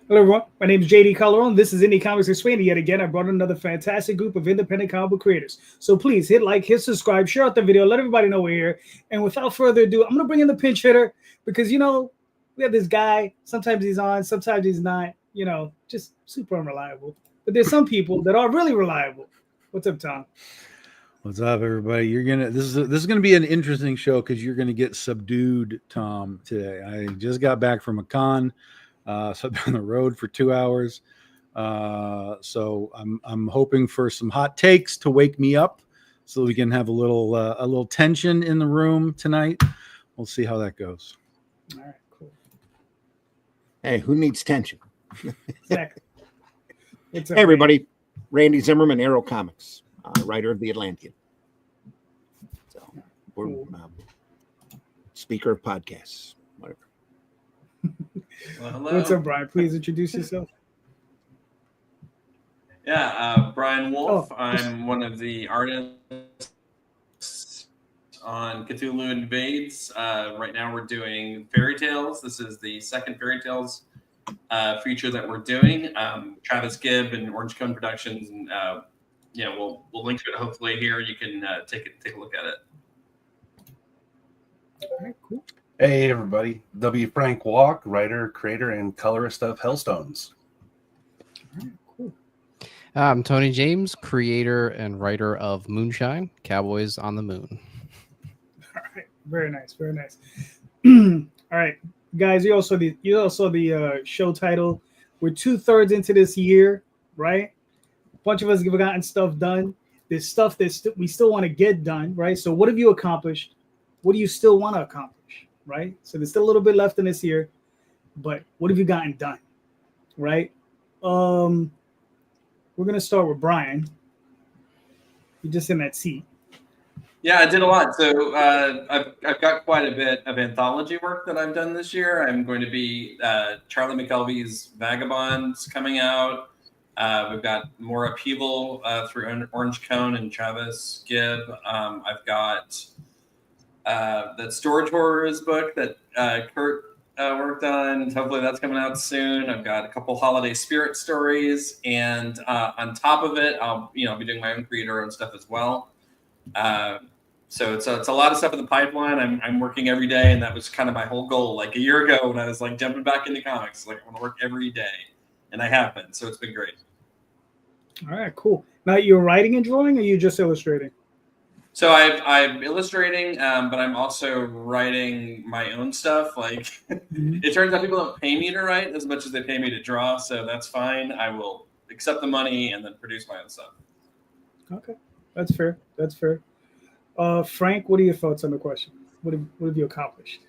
Hello, everyone. My name is JD Calderon. This is Indie Comics Explained. Yet again, I brought another fantastic group of independent comic book creators. So please hit like, hit subscribe, share out the video, let everybody know we're here. And without further ado, I'm going to bring in the pinch hitter because, we have this guy. Sometimes he's on, sometimes he's not, just super unreliable. But there's some people that are really reliable. What's up, Tom? What's up, everybody? This is gonna be an interesting show because you're gonna get subdued, Tom, today. I just got back from a con, so I've been on the road for 2 hours. So I'm hoping for some hot takes to wake me up, so we can have a little tension in the room tonight. We'll see how that goes. All right, cool. Hey, who needs tension? Exactly. Hey, everybody. Randy Zimmerman, Arrow Comics, writer of The Atlantean. So, we're speaker of podcasts, whatever. Well, hello. What's up, Brian? Please introduce yourself. Yeah, Brian Wolf. I'm one of the artists on Cthulhu Invades. Right now we're doing Fairy Tales. This is the second Fairy Tales feature that we're doing. Travis Gibb and Orange Cone Productions, and we'll link to it hopefully here. You can take a look at it. All right, cool. Hey everybody, W. Frank Walk, writer, creator, and colorist of Hellstones. All right, cool. I'm Tony James, creator and writer of Moonshine, Cowboys on the Moon. All right, very nice, very nice. All right, guys, you also the show title. We're 2/3 into this year, right? A bunch of us have gotten stuff done. There's stuff that we still want to get done, right? So what have you accomplished? What do you still want to accomplish, right? So there's still a little bit left in this year, but what have you gotten done, right? We're gonna start with Brian. You're just in that seat. Yeah, I did a lot. So I've got quite a bit of anthology work that I've done this year. I'm going to be Charlie McKelvey's Vagabonds coming out. We've got more upheaval through Orange Cone and Travis Gibb. I've got that Storage Horrors book that Kurt worked on. Hopefully that's coming out soon. I've got a couple holiday spirit stories, and on top of it, I'll be doing my own creator-owned stuff as well. So it's a lot of stuff in the pipeline. I'm working every day, and that was kind of my whole goal. Like a year ago, when I was like jumping back into comics, like I want to work every day, and I have been. So it's been great. All right, cool. Now you're writing and drawing, or you just illustrating? So I'm illustrating, but I'm also writing my own stuff. Like it turns out people don't pay me to write as much as they pay me to draw, so that's fine. I will accept the money and then produce my own stuff. Okay, that's fair. That's fair. Frank, what are your thoughts on the question? What have you accomplished?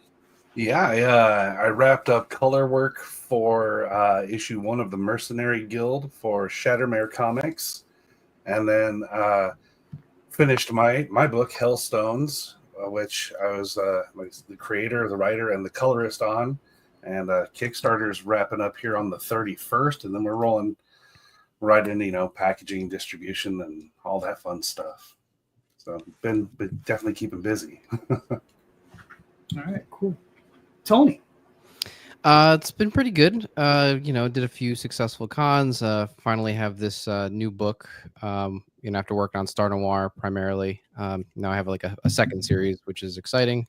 Yeah, I wrapped up color work for issue 1 of the Mercenary Guild for Shattermare Comics, and then finished my book Hellstones, which I was the creator, the writer, and the colorist on, and Kickstarter's wrapping up here on the 31st, and then we're rolling right into packaging, distribution, and all that fun stuff. So been definitely keeping busy. All right, cool. Tony. It's been pretty good. Did a few successful cons. Finally have this new book. After working on Star Noir primarily, now I have like a second series, which is exciting.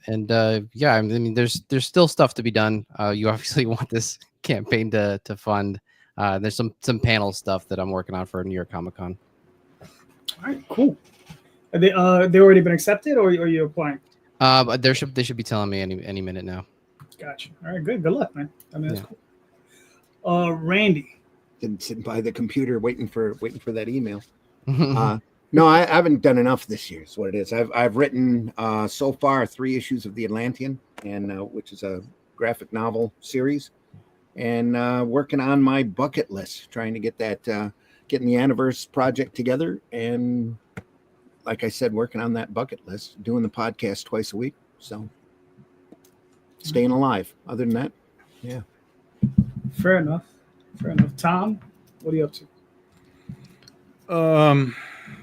There's still stuff to be done. You obviously want this campaign to fund. There's some panel stuff that I'm working on for New York Comic Con. All right, cool. Are they already been accepted, or are you applying? They should be telling me any minute now. Gotcha. All right, good luck, man. I mean, that's cool. Randy. Sitting by the computer waiting for that email. No, I haven't done enough this year. Is what it is. I've written so far 3 issues of The Atlantean, and which is a graphic novel series, and working on my bucket list, trying to get that getting the Aniverse project together, and like I said, working on that bucket list, doing the podcast twice a week. So staying alive. Other than that, yeah. Fair enough. Tom, what are you up to?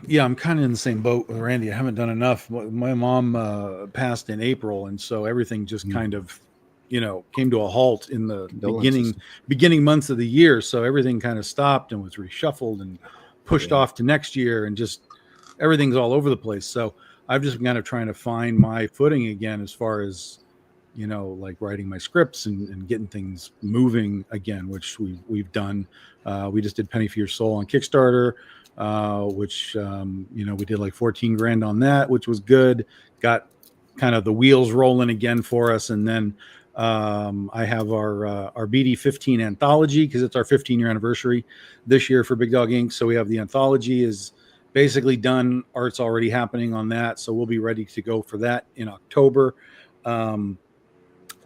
Yeah, I'm kind of in the same boat with Randy. I haven't done enough. My mom passed in April, and so everything just kind of came to a halt in the Condolences. beginning months of the year. So everything kind of stopped and was reshuffled and pushed off to next year, and just everything's all over the place. So I've just been kind of trying to find my footing again as far as, like writing my scripts and getting things moving again, which we've done. We just did Penny for Your Soul on Kickstarter, which, we did like 14 grand on that, which was good. Got kind of the wheels rolling again for us. And then I have our BD 15 anthology, because it's our 15-year anniversary this year for Big Dog Inc. So we have the anthology is basically done. Art's already happening on that. So we'll be ready to go for that in October.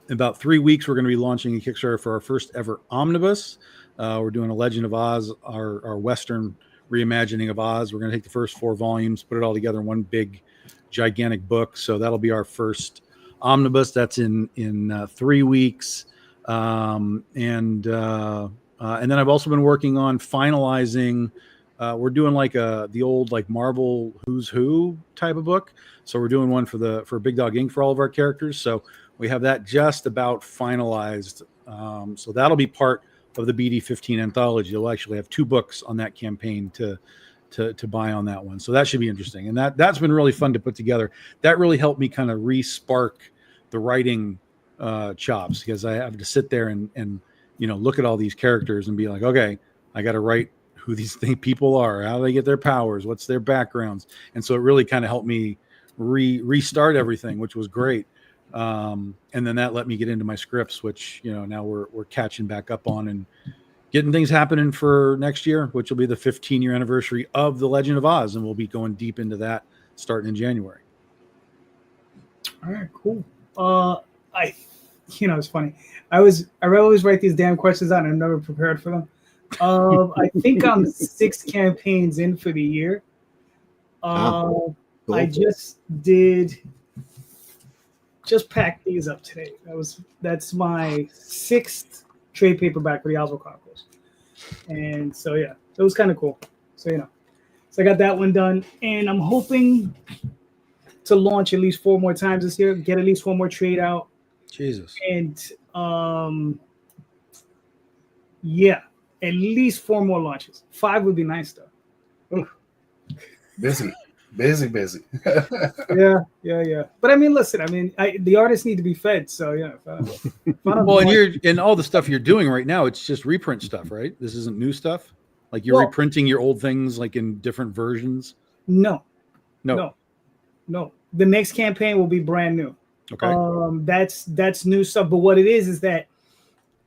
In about 3 weeks, we're going to be launching a Kickstarter for our first ever omnibus. We're doing a Legend of Oz, our Western reimagining of Oz. We're going to take the first 4 volumes, put it all together in one big, gigantic book. So that'll be our first omnibus. That's in 3 weeks. And then I've also been working on finalizing. We're doing like the old like Marvel Who's Who type of book. So we're doing one for Big Dog Inc. for all of our characters. So we have that just about finalized. So that'll be part of the BD 15 anthology. You'll actually have 2 books on that campaign to buy on that one. So that should be interesting. And that's been really fun to put together. That really helped me kind of re-spark the writing chops, because I have to sit there and look at all these characters and be like, okay, I got to write who these people are, how do they get their powers, what's their backgrounds. And so it really kind of helped me restart everything, which was great. And then that let me get into my scripts, which, now we're catching back up on and getting things happening for next year, which will be the 15-year anniversary of The Legend of Oz. And we'll be going deep into that starting in January. All right, cool. It's funny. I always write these damn questions out and I'm never prepared for them. I think I'm 6 campaigns in for the year. Cool. I just packed these up today. That's my 6th trade paperback for the Oswald Chronicles. And so yeah, it was kind of cool. So so I got that one done, and I'm hoping to launch at least 4 more times this year, get at least 1 more trade out. Jesus. And yeah, at least 4 more launches. 5 would be nice though. Busy. Yeah. But I mean, listen, the artists need to be fed. So yeah. Well, and all the stuff you're doing right now, it's just reprint stuff, right? This isn't new stuff. Like you're reprinting your old things, like in different versions. No. The next campaign will be brand new. Okay. That's new stuff. But what it is that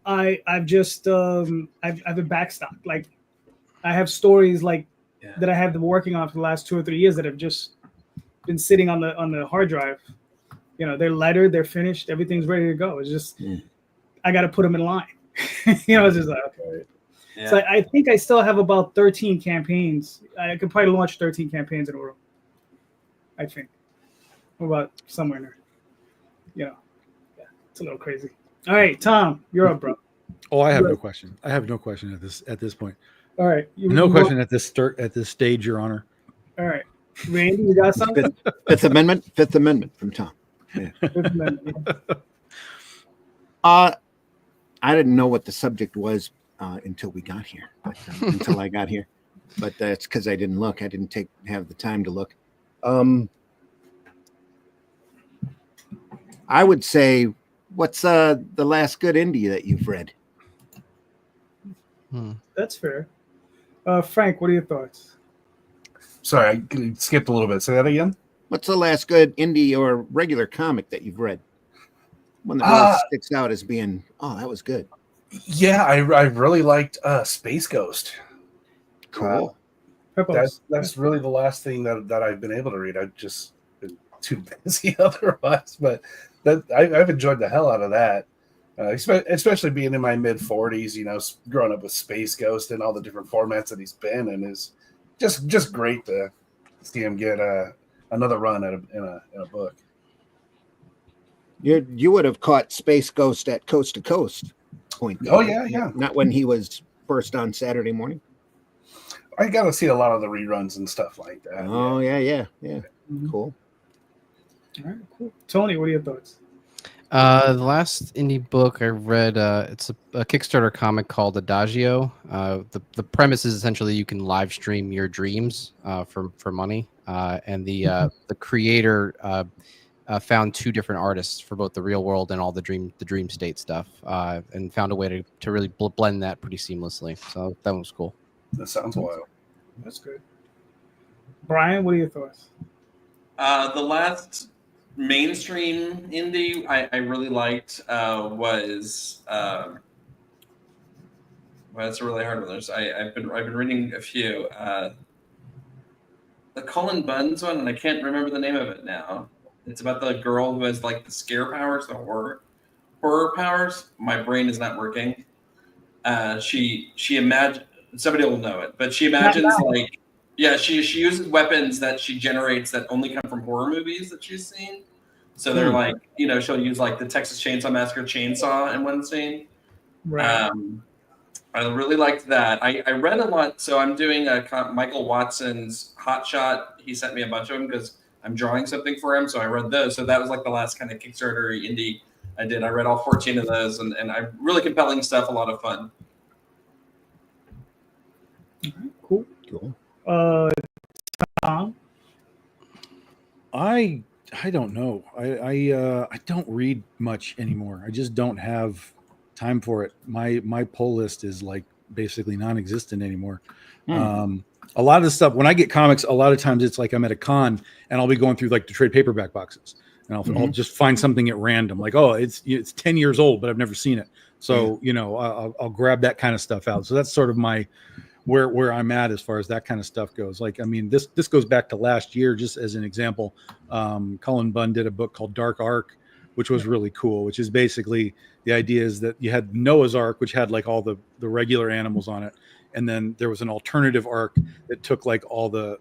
I've just I've a backstock. Like I have stories that I have been working on for the last 2 or 3 years that have just been sitting on the hard drive. They're lettered, they're finished, everything's ready to go. It's just I got to put them in line. It's just like okay. Yeah. So I think I still have about 13 campaigns. I could probably launch 13 campaigns in a row. I think. About somewhere in there. Yeah, it's a little crazy. All right, Tom, you're up, bro. Oh, I have no question. I have no question at this point. All right. No question at this stage, Your Honor. All right. Randy, you got something? Fifth Amendment from Tom. Yeah. Fifth Amendment. I didn't know what the subject was until we got here, until I got here. But that's because I didn't look. I didn't have the time to look. I would say, what's the last good indie that you've read? That's fair. Frank, what are your thoughts? Sorry, I skipped a little bit. Say that again. What's the last good indie or regular comic that you've read? One that really sticks out as being, that was good. Yeah, I really liked Space Ghost. Cool. That's really the last thing that I've been able to read. I've just been too busy otherwise, but I've enjoyed the hell out of that. Especially being in my mid-40s, growing up with Space Ghost and all the different formats that he's been in is just great to see him get another run in a book. You would have caught Space Ghost at Coast to Coast point. Oh yeah. Not when he was first on Saturday morning. I got to see a lot of the reruns and stuff like that. Oh yeah. Mm-hmm. Cool. All right, cool. Tony, what are your thoughts? The last indie book I read, it's a Kickstarter comic called Adagio. The premise is essentially you can live stream your dreams for money, and the creator found two different artists for both the real world and all the dream state stuff, and found a way to really blend that pretty seamlessly. So that one was cool. That sounds wild. That's good. Brian, what are your thoughts? The last mainstream indie I really liked was well, that's a really hard one. I've been reading a few. The Cullen Bunn's one, and I can't remember the name of it now. It's about the girl who has like the scare powers, the horror powers. My brain is not working. She imagine somebody will know it, but she imagines like she uses weapons that she generates that only come from horror movies that she's seen. So they're like, she'll use like the Texas Chainsaw Massacre chainsaw in one scene. Right. I really liked that. I read a lot, so I'm doing Michael Watson's Hot Shot. He sent me a bunch of them because I'm drawing something for him, so I read those. So that was like the last kind of Kickstarter indie I did. I read all 14 of those, and I really compelling stuff, a lot of fun. Cool. Tom? I don't know. I don't read much anymore. I just don't have time for it. My pull list is like basically non-existent anymore. A lot of the stuff when I get comics, a lot of times it's like I'm at a con and I'll be going through like the trade paperback boxes, and I'll just find something at random, like, oh, it's 10 years old, but I've never seen it. So I'll grab that kind of stuff out. So that's sort of my where I'm at as far as that kind of stuff goes. Like, I mean, this goes back to last year, just as an example. Cullen Bunn did a book called Dark Ark, which was really cool, which is basically the idea is that you had Noah's Ark, which had like all the regular animals on it. And then there was an alternative ark that took like all the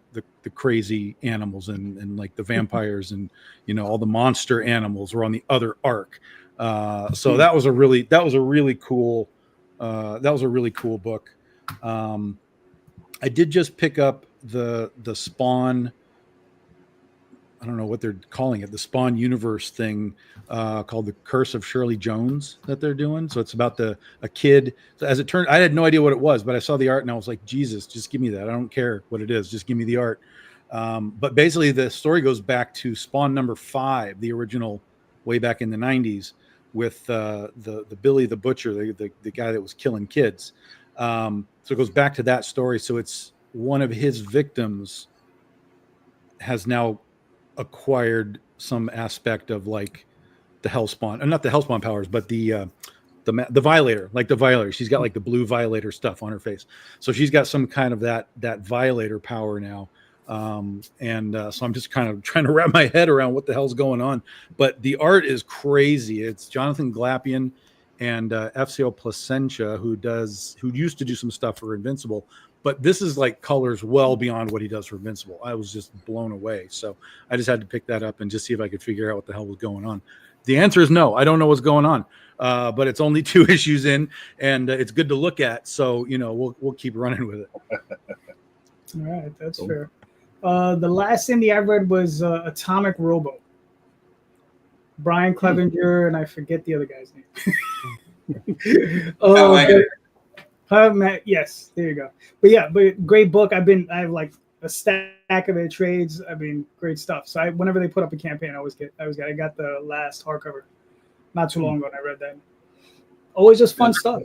crazy animals and like the vampires and, all the monster animals were on the other ark. So that was a really cool book. I did just pick up the Spawn. I don't know what they're calling it, the Spawn universe thing called The Curse of Shirley Jones that they're doing. So it's about a kid. So as it turned, I had no idea what it was, but I saw the art and I was like, Jesus, just give me that. I don't care what it is. Just give me the art. But basically the story goes back to Spawn number 5, the original way back in the 90s with the Billy the Butcher, the guy that was killing kids. So it goes back to that story. So it's one of his victims has now acquired some aspect of like the Hellspawn, not the Hellspawn powers, but the Violator, like the Violator. She's got like the blue Violator stuff on her face, so she's got some kind of that Violator power now. So I'm just kind of trying to wrap my head around what the hell's going on. But the art is crazy. It's Jonathan Glapion and FCO Placentia, who used to do some stuff for Invincible. But this is like colors well beyond what he does for Invincible. I was just blown away. So I just had to pick that up and just see if I could figure out what the hell was going on. The answer is no. I don't know what's going on. But it's only 2 issues in, and it's good to look at. So, we'll keep running with it. All right, that's fair. The last indie I read was Atomic Robo. Brian Clevenger, and I forget the other guy's name. Yes, there you go. But great book. I have like a stack of their trades. I mean, great stuff. So whenever they put up a campaign, I got the last hardcover not too long ago, and I read that. Always just fun stuff.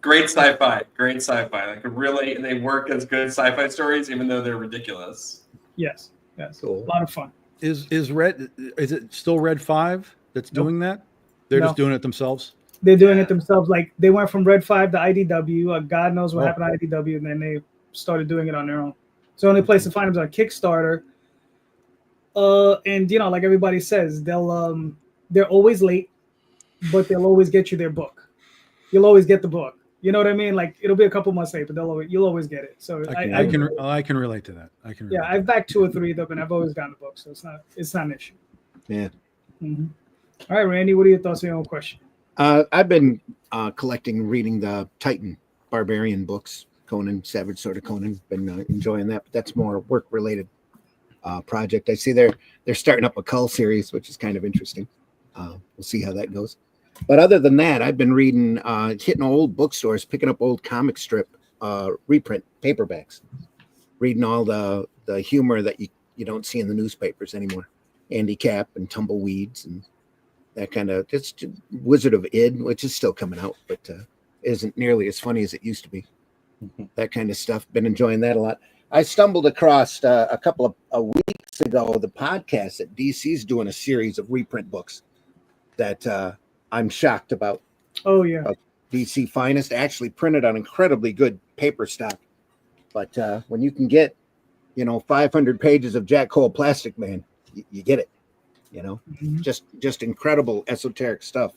Great sci-fi. Like really, they work as good sci-fi stories, even though they're ridiculous. Yes, cool. A lot of fun. Is it still Red 5 that's doing that? They're just doing it themselves. They're doing it themselves. Like they went from Red 5 to IDW. God knows what happened to IDW, and then they started doing it on their own. So the only place to find them is on Kickstarter. And like everybody says, they're always late, but they'll always get you their book. You'll always get the book. You know what I mean? Like it'll be a couple months late, but you'll always get it. So I can relate to that. I've backed 2 or 3 of them, and I've always gotten the book, so it's not an issue. Yeah. Mm-hmm. All right, Randy, what are your thoughts on your own question? I've been reading the Titan Barbarian books, Conan, Savage Sword of Conan. Been enjoying that, but that's more work-related project. I see they're starting up a Cull series, which is kind of interesting. we'll see how that goes. But other than that, I've been reading, hitting old bookstores, picking up old comic strip reprint paperbacks, reading all the humor that you don't see in the newspapers anymore. Andy Cap and Tumbleweeds and that kind of, just Wizard of Id, which is still coming out, but isn't nearly as funny as it used to be. That kind of stuff. Been enjoying that a lot. I stumbled across a couple of weeks ago the podcast that DC's doing a series of reprint books that I'm shocked about. Oh yeah. DC Finest, actually printed on incredibly good paper stock. But when you can get, 500 pages of Jack Cole Plastic Man, you get it. Just incredible esoteric stuff.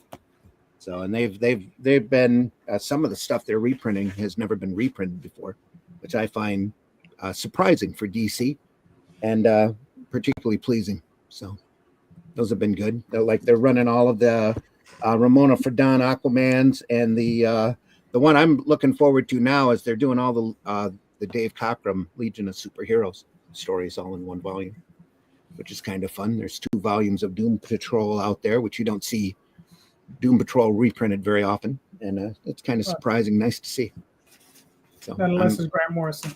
So, and they've been some of the stuff they're reprinting has never been reprinted before, which I find surprising for DC and particularly pleasing. So those have been good. They're running all of the Ramona Fradon Aquamans, and the one I'm looking forward to now is they're doing all the Dave Cockrum Legion of Superheroes stories all in one volume, which is kind of fun. There's 2 volumes of Doom Patrol out there, which you don't see Doom Patrol reprinted very often, and it's kind of surprising, nice to see. So, unless it's Grant Morrison.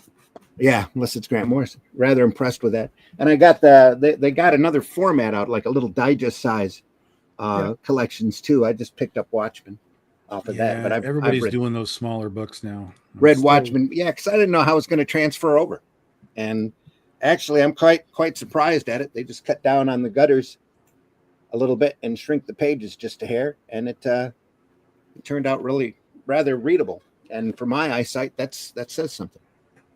Yeah, unless it's Grant Morrison. Rather impressed with that. And I got they got another format out, like a little digest size collections too. I just picked up Watchmen off of that, but everybody's I've doing those smaller books now. read Watchmen, because I didn't know how it's going to transfer over, and actually I'm quite surprised at it. They just cut down on the gutters a little bit and shrink the pages just a hair, and it turned out really rather readable. And for my eyesight, that says something,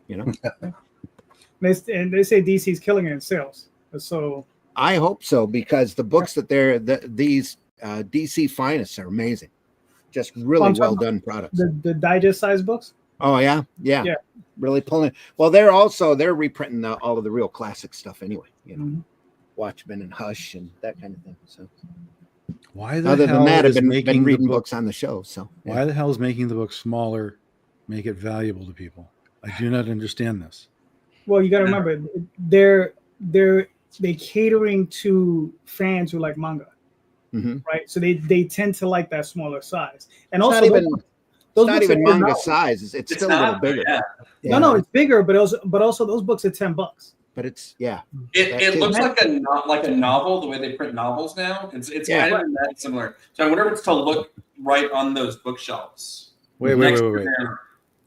They say DC's killing it in sales. So I hope so, because the books that these DC Finest are amazing, just really well done products. The digest size books. Oh yeah, really pulling. Well, they're reprinting all of the real classic stuff anyway. Watchmen and Hush and that kind of thing. So why the other hell than that, I've is been making reading the book, books on the show. So why the hell is making the book smaller make it valuable to people? I do not understand this. Well, you got to remember, they catering to fans who like manga, right? So they tend to like that smaller size, and it's also not even manga size. It's still a little bigger. Yeah. No, it's bigger, but also those books are $10. But it's It looks like a novel the way they print novels now. It's kind of that similar. So I wonder if it's to look right on those bookshelves. Wait.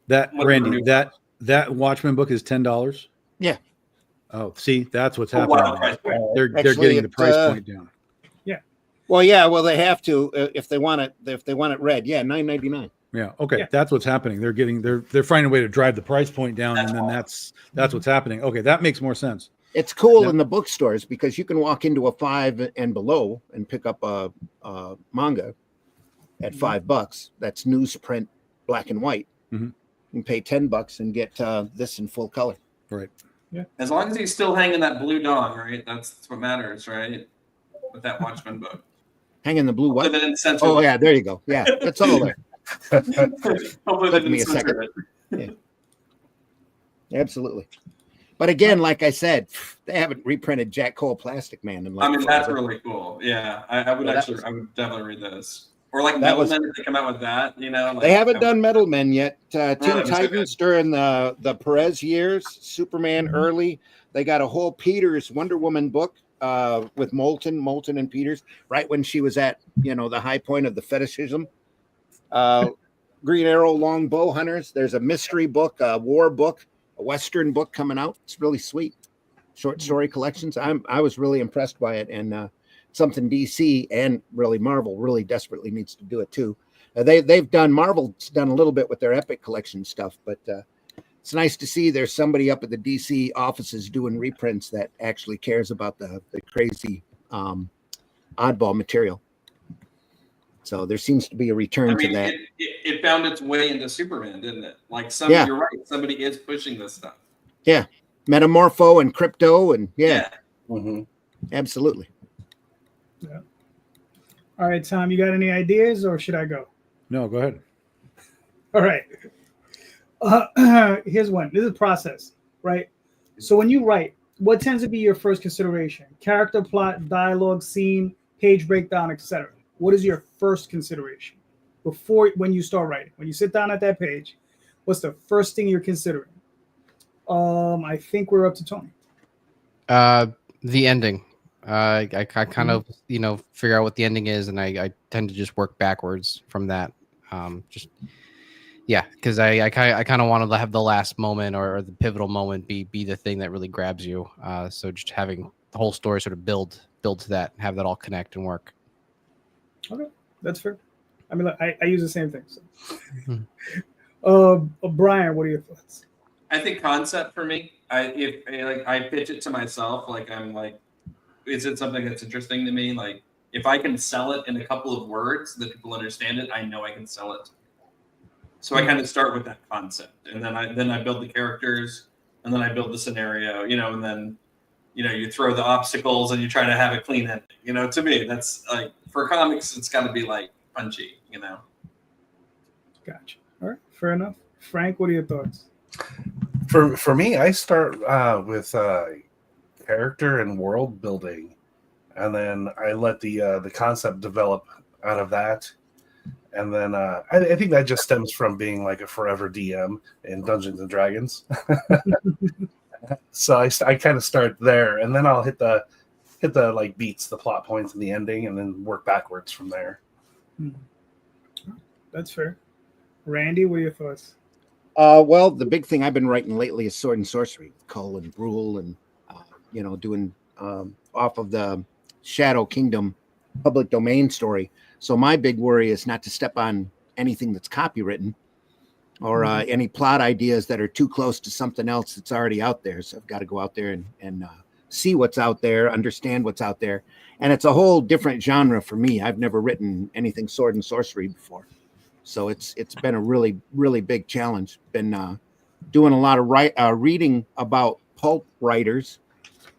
That Randy, that Watchmen book is $10. Yeah. Oh, see, that's what's happening. They're getting the price point down. Yeah. Well, they have to if they want it read. Yeah, $9.99. Yeah. Okay. That's what's happening. They're finding a way to drive the price point down, and then that's what's happening. Okay, that makes more sense. It's cool in the bookstores because you can walk into a 5 and below and pick up a manga at $5. That's newsprint, black and white. Mm-hmm. You can pay $10 and get this in full color. Right. Yeah. As long as he's still hanging that blue dong, right? That's what matters, right? With that Watchmen book. Hanging the blue what? Oh yeah, there you go. Yeah, it's all there. Hopefully Took me a second. Yeah. Absolutely. But again, like I said, they haven't reprinted Jack Cole Plastic Man in that's really cool. Yeah, I would definitely read those. Or like Metal Men, if they come out with that, they haven't done Metal Men yet. Teen Titans during the Perez years, Superman early. They got a whole Peters Wonder Woman book with Moulton and Peters, right when she was at the high point of the fetishism. Green Arrow Long Bow Hunters. There's a mystery book, a war book, a Western book coming out. It's really sweet. Short story collections. I was really impressed by it, and something DC and really Marvel really desperately needs to do it too. Marvel's done a little bit with their Epic collection stuff, but it's nice to see there's somebody up at the DC offices doing reprints that actually cares about the crazy oddball material. So there seems to be a return to that. It found its way into Superman, didn't it? Like you're right. Somebody is pushing this stuff. Yeah. Metamorpho and Crypto and absolutely. Yeah. All right, Tom, you got any ideas or should I go? No, go ahead. All right. Here's one. This is a process, right? So when you write, what tends to be your first consideration? Character, plot, dialogue, scene, page breakdown, etc. What is your first consideration when you start writing? When you sit down at that page, what's the first thing you're considering? I think we're up to Tony. The ending. I kind of figure out what the ending is, and I tend to just work backwards from that. Because I kind of want to have the last moment or the pivotal moment be the thing that really grabs you. So just having the whole story sort of build to that, have that all connect and work. Okay, that's fair. I mean, I use the same thing. So. Mm-hmm. Brian, what are your thoughts? I think concept for me. I pitch it to myself, like I'm like, is it something that's interesting to me? Like if I can sell it in a couple of words that people understand it, I know I can sell it. So I kind of start with that concept, and then I build the characters, and then I build the scenario, and then you throw the obstacles and you try to have a clean ending. To me, that's like for comics, it's got to be like punchy. Gotcha. All right, fair enough. Frank, what are your thoughts? For me, I start with character and world building, and then I let the concept develop out of that. And then I think that just stems from being like a forever DM in Dungeons and Dragons. So I kind of start there, and then I'll hit the like beats, the plot points, and the ending, and then work backwards from there. That's fair. Randy, what are your thoughts? Well, the big thing I've been writing lately is Sword and Sorcery, Cull and Brule, and doing off of the Shadow Kingdom public domain story. So my big worry is not to step on anything that's copywritten or any plot ideas that are too close to something else that's already out there. So I've got to go out there and see what's out there, understand what's out there. And it's a whole different genre for me. I've never written anything sword and sorcery before. So it's been a really, really big challenge. Been doing a lot of reading about pulp writers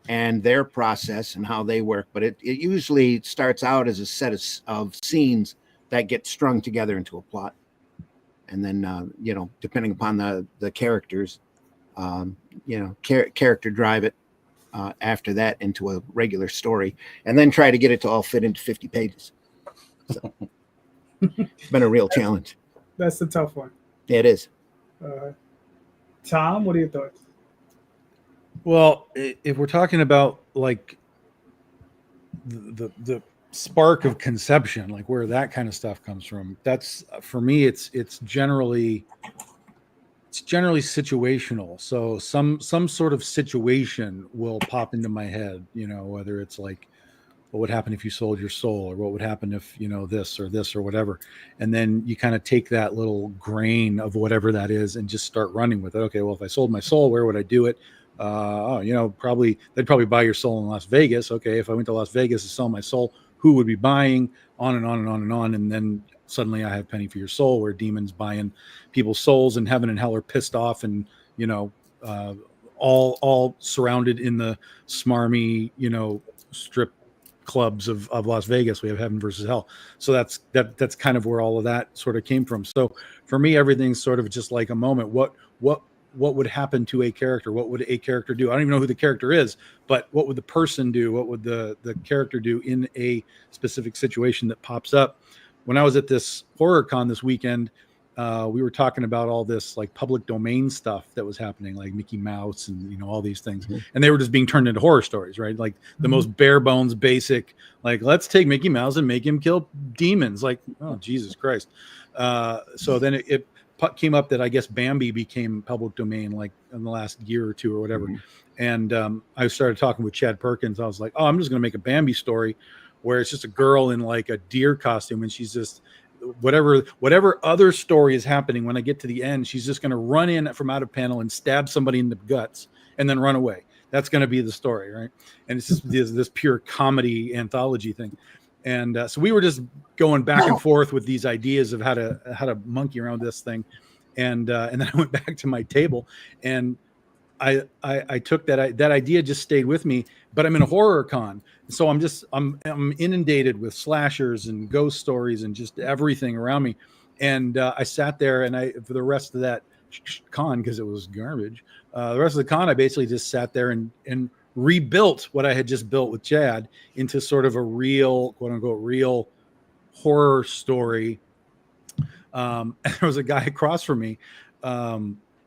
and their process and how they work. But it usually starts out as a set of scenes that get strung together into a plot. And then, depending upon the characters, character drive it after that into a regular story, and then try to get it to all fit into 50 pages. So it's been a real challenge. That's the tough one. It is. Tom, what are your thoughts? Well, if we're talking about like the spark of conception, like where that kind of stuff comes from, that's for me, it's generally situational. So some sort of situation will pop into my head, whether it's like, what would happen if you sold your soul, or what would happen if, this or whatever. And then you kind of take that little grain of whatever that is and just start running with it. Okay, well, if I sold my soul, where would I do it? Probably they'd probably buy your soul in Las Vegas. Okay, if I went to Las Vegas to sell my soul, who would be buying? On and on and on and on. And then suddenly I have Penny for Your Soul, where demons buying people's souls, and heaven and hell are pissed off, and all surrounded in the smarmy strip clubs of Las Vegas. We have heaven versus hell. So that's kind of where all of that sort of came from. So for me, everything's sort of just like a moment. What would happen to a character? What would a character do? I don't even know who the character is, but what would the person do? What would the character do in a specific situation that pops up? When I was at this horror con this weekend, we were talking about all this like public domain stuff that was happening, like Mickey Mouse and all these things, and they were just being turned into horror stories, right? Like the most bare bones, basic, like let's take Mickey Mouse and make him kill demons. Like, oh Jesus Christ! So then it came up that I guess Bambi became public domain like in the last year or two or whatever. And I started talking with Chad Perkins. I was like, oh, I'm just going to make a Bambi story where it's just a girl in like a deer costume, and she's just whatever other story is happening. When I get to the end, she's just going to run in from out of panel and stab somebody in the guts and then run away. That's going to be the story, right? And it's just this pure comedy anthology thing. And so we were just going back and forth with these ideas of how to monkey around this thing, and then I went back to my table, and I took that idea, just stayed with me. But I'm in a horror con, so I'm inundated with slashers and ghost stories and just everything around me. And I sat there, and for the rest of that con, because it was garbage, the rest of the con I basically just sat there and rebuilt what I had just built with Chad into sort of a real, quote unquote, real horror story. And there was a guy across from me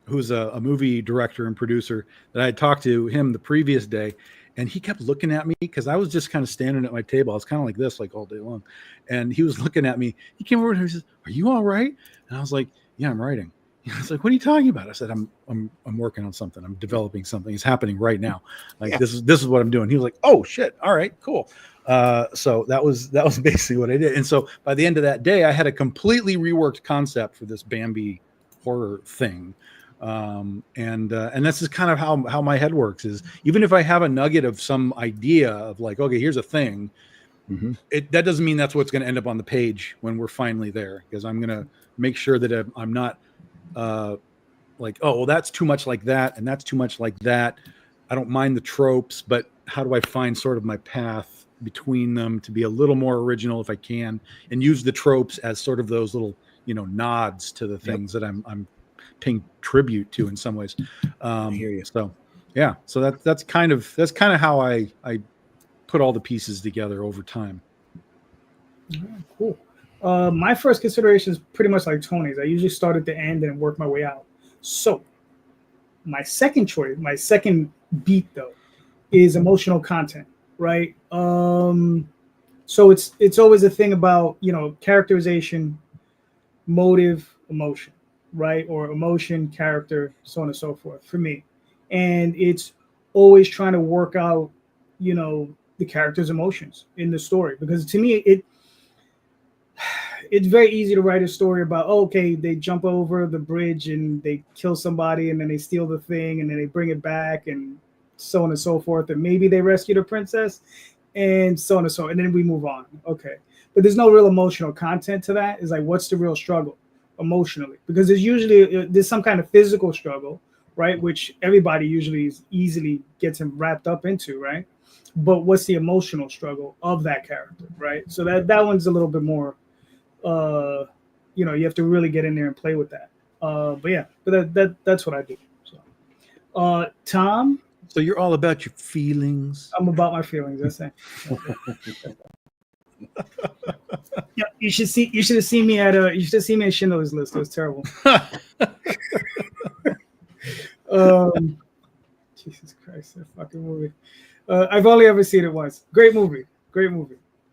who's a movie director and producer that I had talked to him the previous day. And he kept looking at me because I was just kind of standing at my table. I was kind of like this, like all day long. And he was looking at me. He came over and he says, "Are you all right?" And I was like, "Yeah, I'm writing." He was like, "What are you talking about?" I said, I'm working on something. I'm developing something. It's happening right now. Like this is what I'm doing." He was like, "Oh shit. All right, cool." So that was basically what I did. And so by the end of that day, I had a completely reworked concept for this Bambi horror thing. And this is kind of how my head works, is even if I have a nugget of some idea of like, okay, here's a thing, that doesn't mean that's what's going to end up on the page when we're finally there, because I'm going to make sure that I'm not like, oh, well, that's too much like that and that's too much like that. I don't mind the tropes, but how do I find sort of my path between them to be a little more original if I can, and use the tropes as sort of those little, nods to the things that I'm paying tribute to in some ways. I hear you. So yeah, so that's kind of how I put all the pieces together over time. Cool. My first consideration is pretty much like Tony's. I usually start at the end and work my way out. So my second choice, my second beat though, is emotional content, right? So it's always a thing about, characterization, motive, emotion, right? Or emotion, character, so on and so forth for me. And it's always trying to work out, the character's emotions in the story, because to me it's very easy to write a story about, okay, they jump over the bridge and they kill somebody and then they steal the thing and then they bring it back and so on and so forth, and maybe they rescue the princess and so on and so, and then we move on. Okay, but there's no real emotional content to that. It's like, what's the real struggle emotionally? Because there's some kind of physical struggle, right, which everybody usually is easily gets him wrapped up into, right? But what's the emotional struggle of that character, right? So that one's a little bit more, you have to really get in there and play with that. But that's what I do. So, Tom. So you're all about your feelings. I'm about my feelings. That's it. Yeah, you should have seen me at Schindler's List. It was terrible. Jesus Christ, that fucking movie. I've only ever seen it once. Great movie.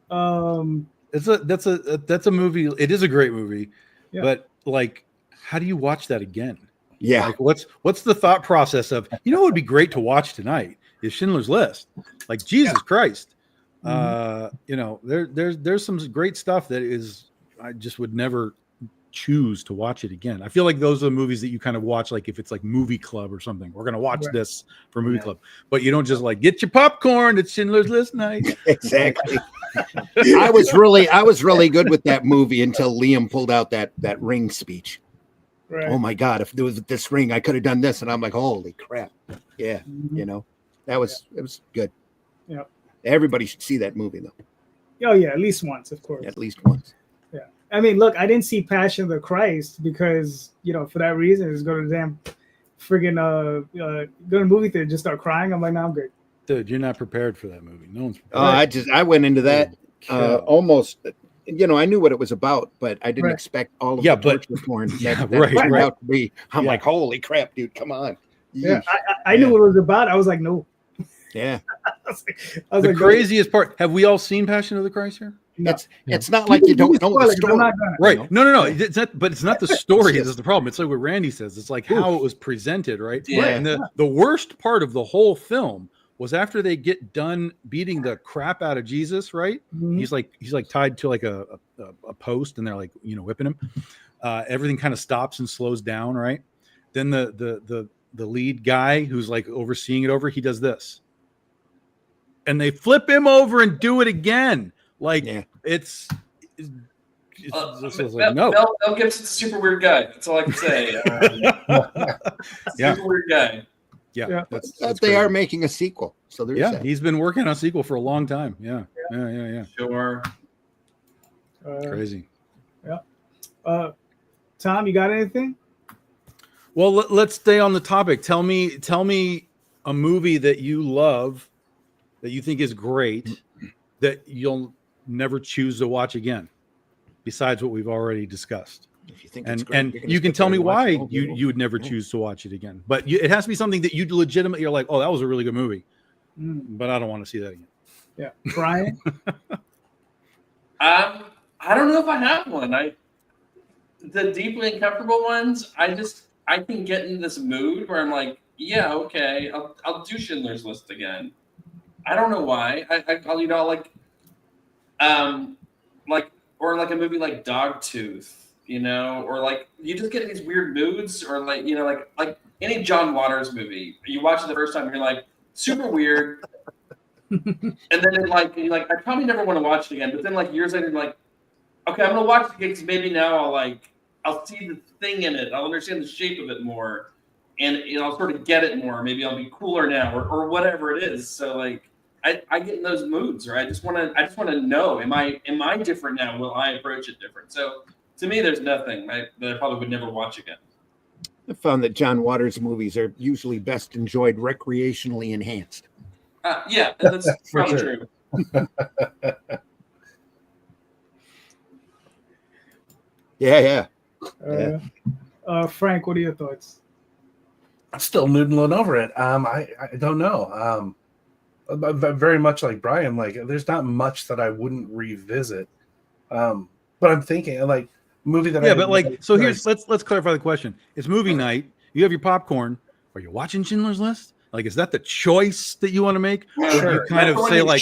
That's a movie. It is a great movie, yeah. But like, how do you watch that again? Yeah. Like, what's the thought process of, what would be great to watch tonight is Schindler's List. Like, Jesus Christ. There's some great stuff that is, I just would never choose to watch it again. I feel like those are the movies that you kind of watch, like if it's like movie club or something, we're going to watch this for movie club, but you don't just like get your popcorn. It's Schindler's List night. Exactly. I was really good with that movie until Liam pulled out that ring speech. Right. Oh my God, if there was this ring, I could have done this. And I'm like, holy crap. Yeah. It was good. Yeah. Everybody should see that movie though. Oh yeah. At least once, of course. At least once. Yeah. I mean, look, I didn't see Passion of the Christ because, for that reason, it's go to the damn friggin' go to the movie theater, just start crying. I'm like, no, I'm good. Dude, you're not prepared for that movie. No one's prepared. I went into that almost, I knew what it was about, but I didn't expect all of the torture porn that turned out to be. I'm like, holy crap, dude, come on. Yeah, I knew what it was about. I was like, no. Yeah. I was the craziest part. Have we all seen Passion of the Christ here? No. It's not like you don't know the story. Right. No. It's not, but it's not the story that's the problem. It's like what Randy says. It's like how it was presented, right? Yeah. And the worst part of the whole film was after they get done beating the crap out of Jesus, right? Mm-hmm. He's like tied to like a post, and they're like, whipping him. Everything kind of stops and slows down, right? Then the lead guy who's like overseeing it he does this. And they flip him over and do it again. Like it's like, no. Mel Gibson's a super weird guy. That's all I can say. Super weird guy. Yeah. That's they are making a sequel. So there's that. He's been working on a sequel for a long time. Yeah. Sure. Crazy. Yeah. Tom, you got anything? Well, let's stay on the topic. Tell me a movie that you love, that you think is great, that you'll never choose to watch again, besides what we've already discussed. If you think And it's great, and you're gonna you can sit tell there me and watch why the whole movie. you would never choose to watch it again. But it has to be something that you legitimately, you're like, oh, that was a really good movie, but I don't want to see that again. Yeah, Brian. I don't know if I have one. The deeply uncomfortable ones, I can get in this mood where I'm like, yeah, okay, I'll do Schindler's List again. I don't know why. I'll or like a movie like Dogtooth, or like you just get in these weird moods, or like like any John Waters movie. You watch it the first time, you're like super weird, and then you're like I probably never want to watch it again. But then like years later, you're like, okay, I'm gonna watch it again because maybe now I'll see the thing in it. I'll understand the shape of it more, and I'll sort of get it more. Maybe I'll be cooler now, or whatever it is. So like, I get in those moods, or I just want to know, am I different now? Will I approach it different? So to me, there's nothing that I probably would never watch again. I found that John Waters movies are usually best enjoyed recreationally enhanced. Yeah, that's For probably sure. true. Yeah. Frank, what are your thoughts? I'm still noodling over it. I don't know. Very much like Brian, like there's not much that I wouldn't revisit. But I'm thinking like movie that but like, so here's let's clarify the question. It's movie night. You have your popcorn. Are you watching Schindler's List? Like, is that the choice that you want to make? Or do you kind of say like,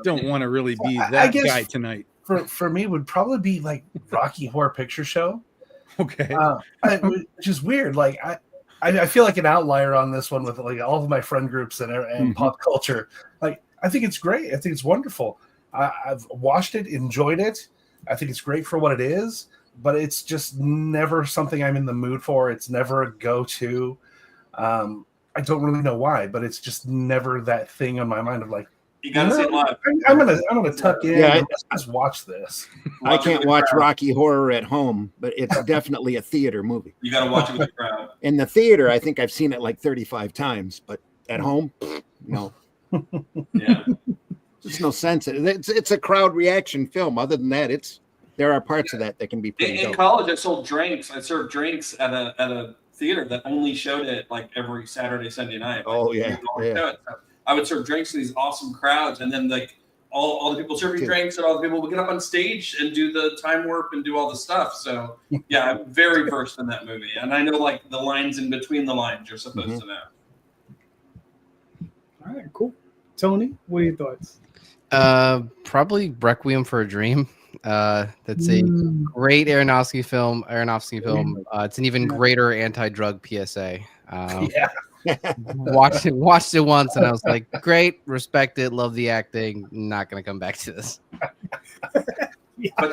don't want to really be that guy tonight? For me would probably be like Rocky Horror Picture Show. Okay. Which is weird. Like I feel like an outlier on this one with like all of my friend groups and pop culture. Like I think it's great. I think it's wonderful. I've watched it, enjoyed it. I think it's great for what it is, but it's just never something I'm in the mood for. It's never a go-to. I don't really know why, but it's just never that thing on my mind of like, you gotta see it live. I'm gonna tuck in and just watch this. I can't watch Rocky Horror at home, but it's definitely a theater movie. You gotta watch it with the crowd. In the theater, I think I've seen it like 35 times, but at home, no. Yeah. There's no sense. It's a crowd reaction film. Other than that, there are parts of that can be pretty in dope. college. I sold drinks. I served drinks at a theater that only showed it like every Saturday, Sunday night. Like, So I would serve drinks to these awesome crowds, and then like all the people serving drinks and all the people would get up on stage and do the time warp and do all the stuff. So yeah, I'm very versed in that movie, and I know like the lines in between the lines you're supposed to know. All right, cool. Tony, what are your thoughts? Probably Requiem for a Dream. That's a great Aronofsky film. It's an even greater anti-drug PSA. Watched it once, and I was like, great, respect it, love the acting. Not gonna come back to this. But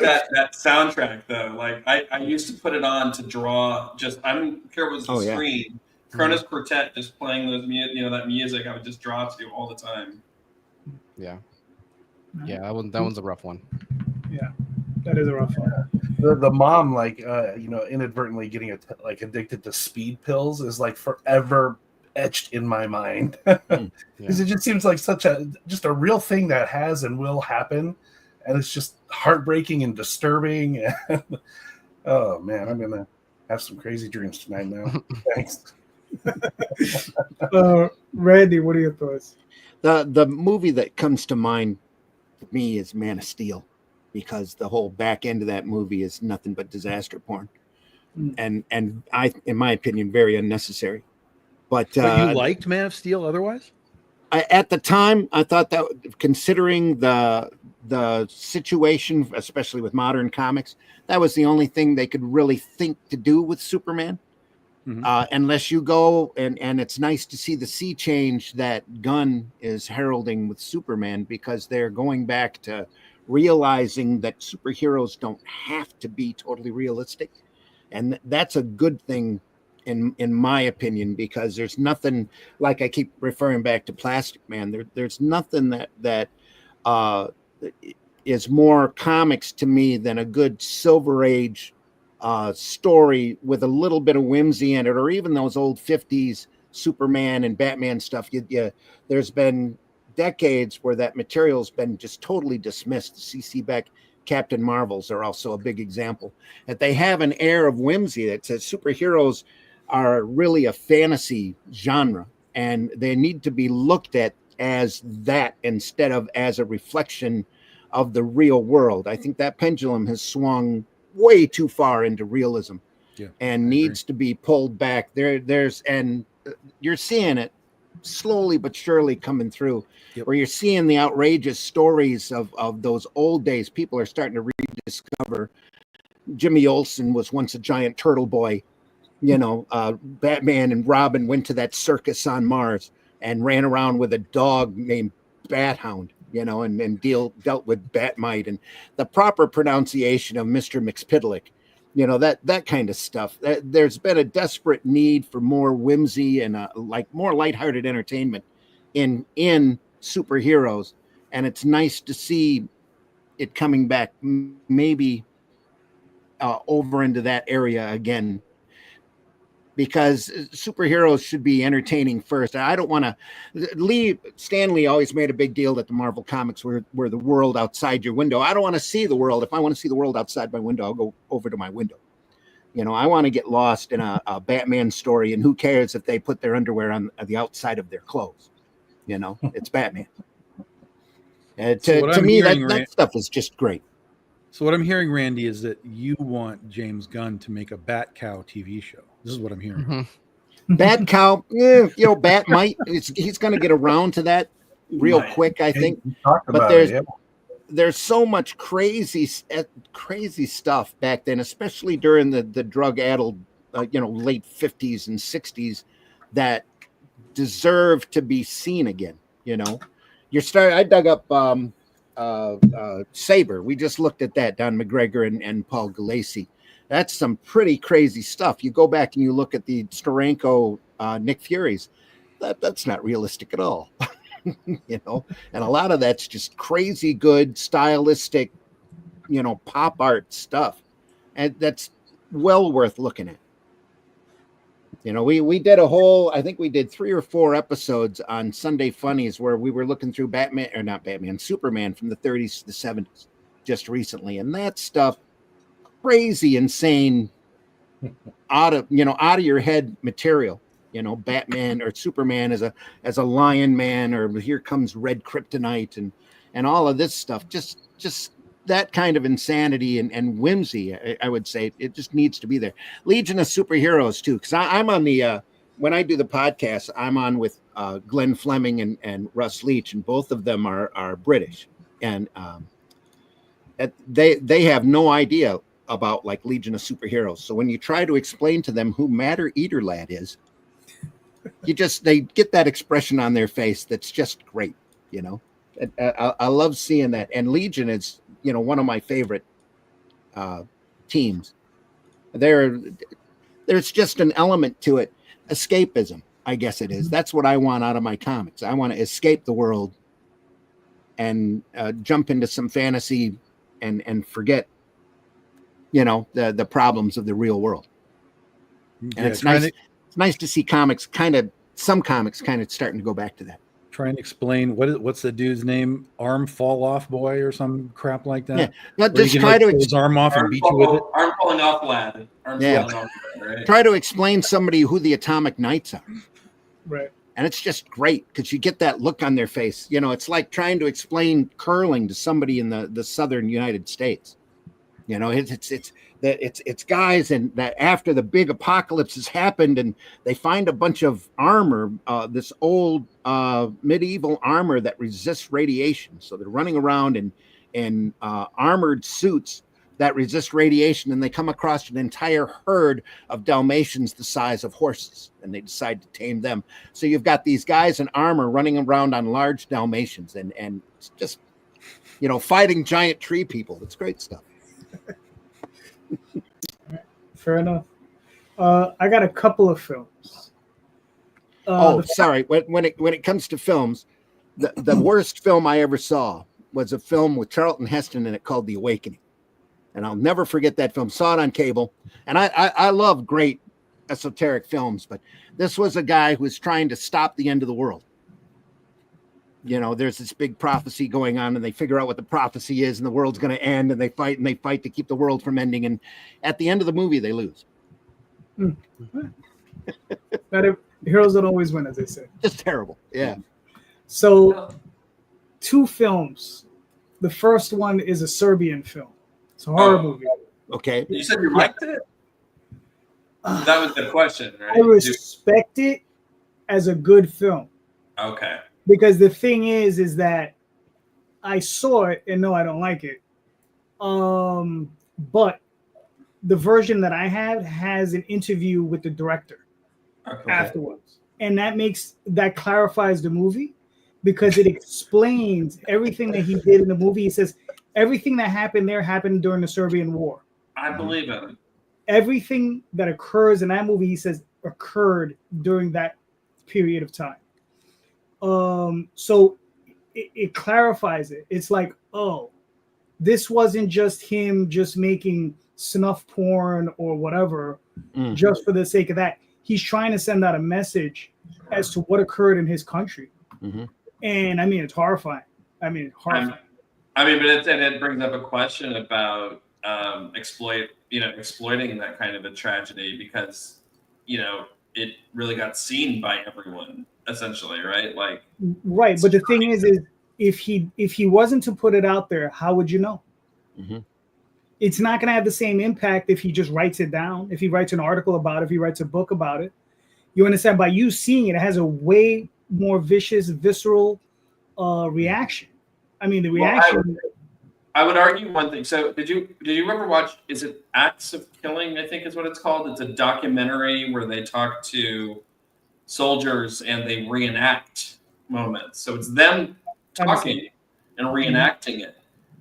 that soundtrack though, like I used to put it on to draw. Just I don't care what was the screen. Kronos Quartet just playing those that music. I would just draw to all the time. Yeah, that one's a rough one. Yeah, that is a rough one. The mom, like inadvertently getting addicted to speed pills is like forever etched in my mind because it just seems like such a real thing that has and will happen, and it's just heartbreaking and disturbing. Oh man, I'm gonna have some crazy dreams tonight now. Thanks. Randy, what are your thoughts? The movie that comes to mind for me is Man of Steel, because the whole back end of that movie is nothing but disaster porn, and I, in my opinion, very unnecessary. But you liked Man of Steel otherwise? At the time, I thought that, considering the situation, especially with modern comics, that was the only thing they could really think to do with Superman. Unless you go and it's nice to see the sea change that Gunn is heralding with Superman, because they're going back to realizing that superheroes don't have to be totally realistic, and that's a good thing in my opinion, because there's nothing, like I keep referring back to Plastic Man, there's nothing that is more comics to me than a good Silver Age story with a little bit of whimsy in it, or even those old 50s Superman and Batman stuff, there's been decades where that material's been just totally dismissed. C.C. Beck, Captain Marvels are also a big example. That they have an air of whimsy that says superheroes are really a fantasy genre, and they need to be looked at as that instead of as a reflection of the real world. I think that pendulum has swung way too far into realism, and needs to be pulled back. And you're seeing it slowly but surely coming through, where you're seeing the outrageous stories of those old days. People are starting to rediscover Jimmy Olsen was once a giant turtle boy. Batman and Robin went to that circus on Mars and ran around with a dog named Bat-Hound, and dealt with Batmite and the proper pronunciation of Mr. McSpittlick, that kind of stuff. There's been a desperate need for more whimsy and more lighthearted entertainment in superheroes, and it's nice to see it coming back, maybe over into that area again, because superheroes should be entertaining first. I don't want to Stan Lee always made a big deal that the Marvel comics were the world outside your window. I don't want to see the world. If I want to see the world outside my window, I'll go over to my window. I want to get lost in a Batman story, and who cares if they put their underwear on the outside of their clothes? It's Batman. To me, that stuff is just great. So what I'm hearing, Randy, is that you want James Gunn to make a Bat Cow TV show. This is what I'm hearing. Mm-hmm. Bat Cow, Bat might. He's going to get around to that real quick, I think. But there's so much crazy stuff back then, especially during the drug-addled, late 50s and 60s, that deserve to be seen again. I dug up Saber. We just looked at that, Don McGregor and Paul Galassi. That's some pretty crazy stuff. You go back and you look at the Steranko Nick Furies. That's not realistic at all. And a lot of that's just crazy good stylistic, pop art stuff, and that's well worth looking at. We did I think we did 3 or 4 episodes on Sunday Funnies where we were looking through Superman from the 30s to the 70s just recently, and that stuff, crazy, insane, out of your head material. Batman or Superman as a Lion Man, or here comes Red Kryptonite, and all of this stuff. Just that kind of insanity and whimsy. I would say it just needs to be there. Legion of Superheroes too, because I'm on the when I do the podcast, I'm on with Glenn Fleming and Russ Leach, and both of them are British, and they have no idea about like Legion of Superheroes. So when you try to explain to them who Matter Eater Lad is, they get that expression on their face that's just great. I love seeing that, and Legion is one of my favorite teams. There's just an element to it, escapism, I guess it is. That's what I want out of my comics. I want to escape the world and jump into some fantasy and forget the problems of the real world. And it's nice. It's nice to see some comics kind of starting to go back to that. Try and explain what's the dude's name? Arm fall off boy or some crap like that. Yeah, not just try to his arm off and beat you with it. Arm falling off lad. Falling off, right? Try to explain somebody who the Atomic Knights are. Right. And it's just great because you get that look on their face. It's like trying to explain curling to somebody in the southern United States. It's guys, and that after the big apocalypse has happened, and they find a bunch of armor, this old medieval armor that resists radiation. So they're running around in armored suits that resist radiation, and they come across an entire herd of Dalmatians the size of horses, and they decide to tame them. So you've got these guys in armor running around on large Dalmatians, and it's just fighting giant tree people. It's great stuff. Fair enough. I got a couple of films. Sorry. When it comes to films, the worst film I ever saw was a film with Charlton Heston in it called The Awakening, and I'll never forget that film. Saw it on cable, and I love great esoteric films, but this was a guy who was trying to stop the end of the world. There's this big prophecy going on, and they figure out what the prophecy is, and the world's going to end, and they fight to keep the world from ending. And at the end of the movie, they lose. Heroes don't always win, as they say. Just terrible. Yeah. So, 2 films. The first one is a Serbian film. It's a horror movie. Okay. You said you liked it? That was the question, right? I respect it as a good film. Okay. Because the thing is that I saw it and no, I don't like it. But the version that I have has an interview with the director afterwards. And that clarifies the movie because it explains everything that he did in the movie. He says everything that happened there happened during the Serbian War. I believe it. Everything that occurs in that movie, he says, occurred during that period of time. So it clarifies it. It's like, oh, this wasn't just him just making snuff porn or whatever just for the sake of that. He's trying to send out a message as to what occurred in his country. And I mean, it's horrifying. But it brings up a question about exploiting that kind of a tragedy because, it really got seen by everyone. Essentially, right? Right. But the thing is if he wasn't to put it out there, how would you know? It's not going to have the same impact if he just writes it down. If he writes an article about it, if he writes a book about it, you understand? By you seeing it, it has a way more vicious, visceral reaction. I mean, the reaction. I would argue one thing. So, did you ever watch? Is it Acts of Killing? I think is what it's called. It's a documentary where they talk to soldiers and they reenact moments. So it's them talking and reenacting it.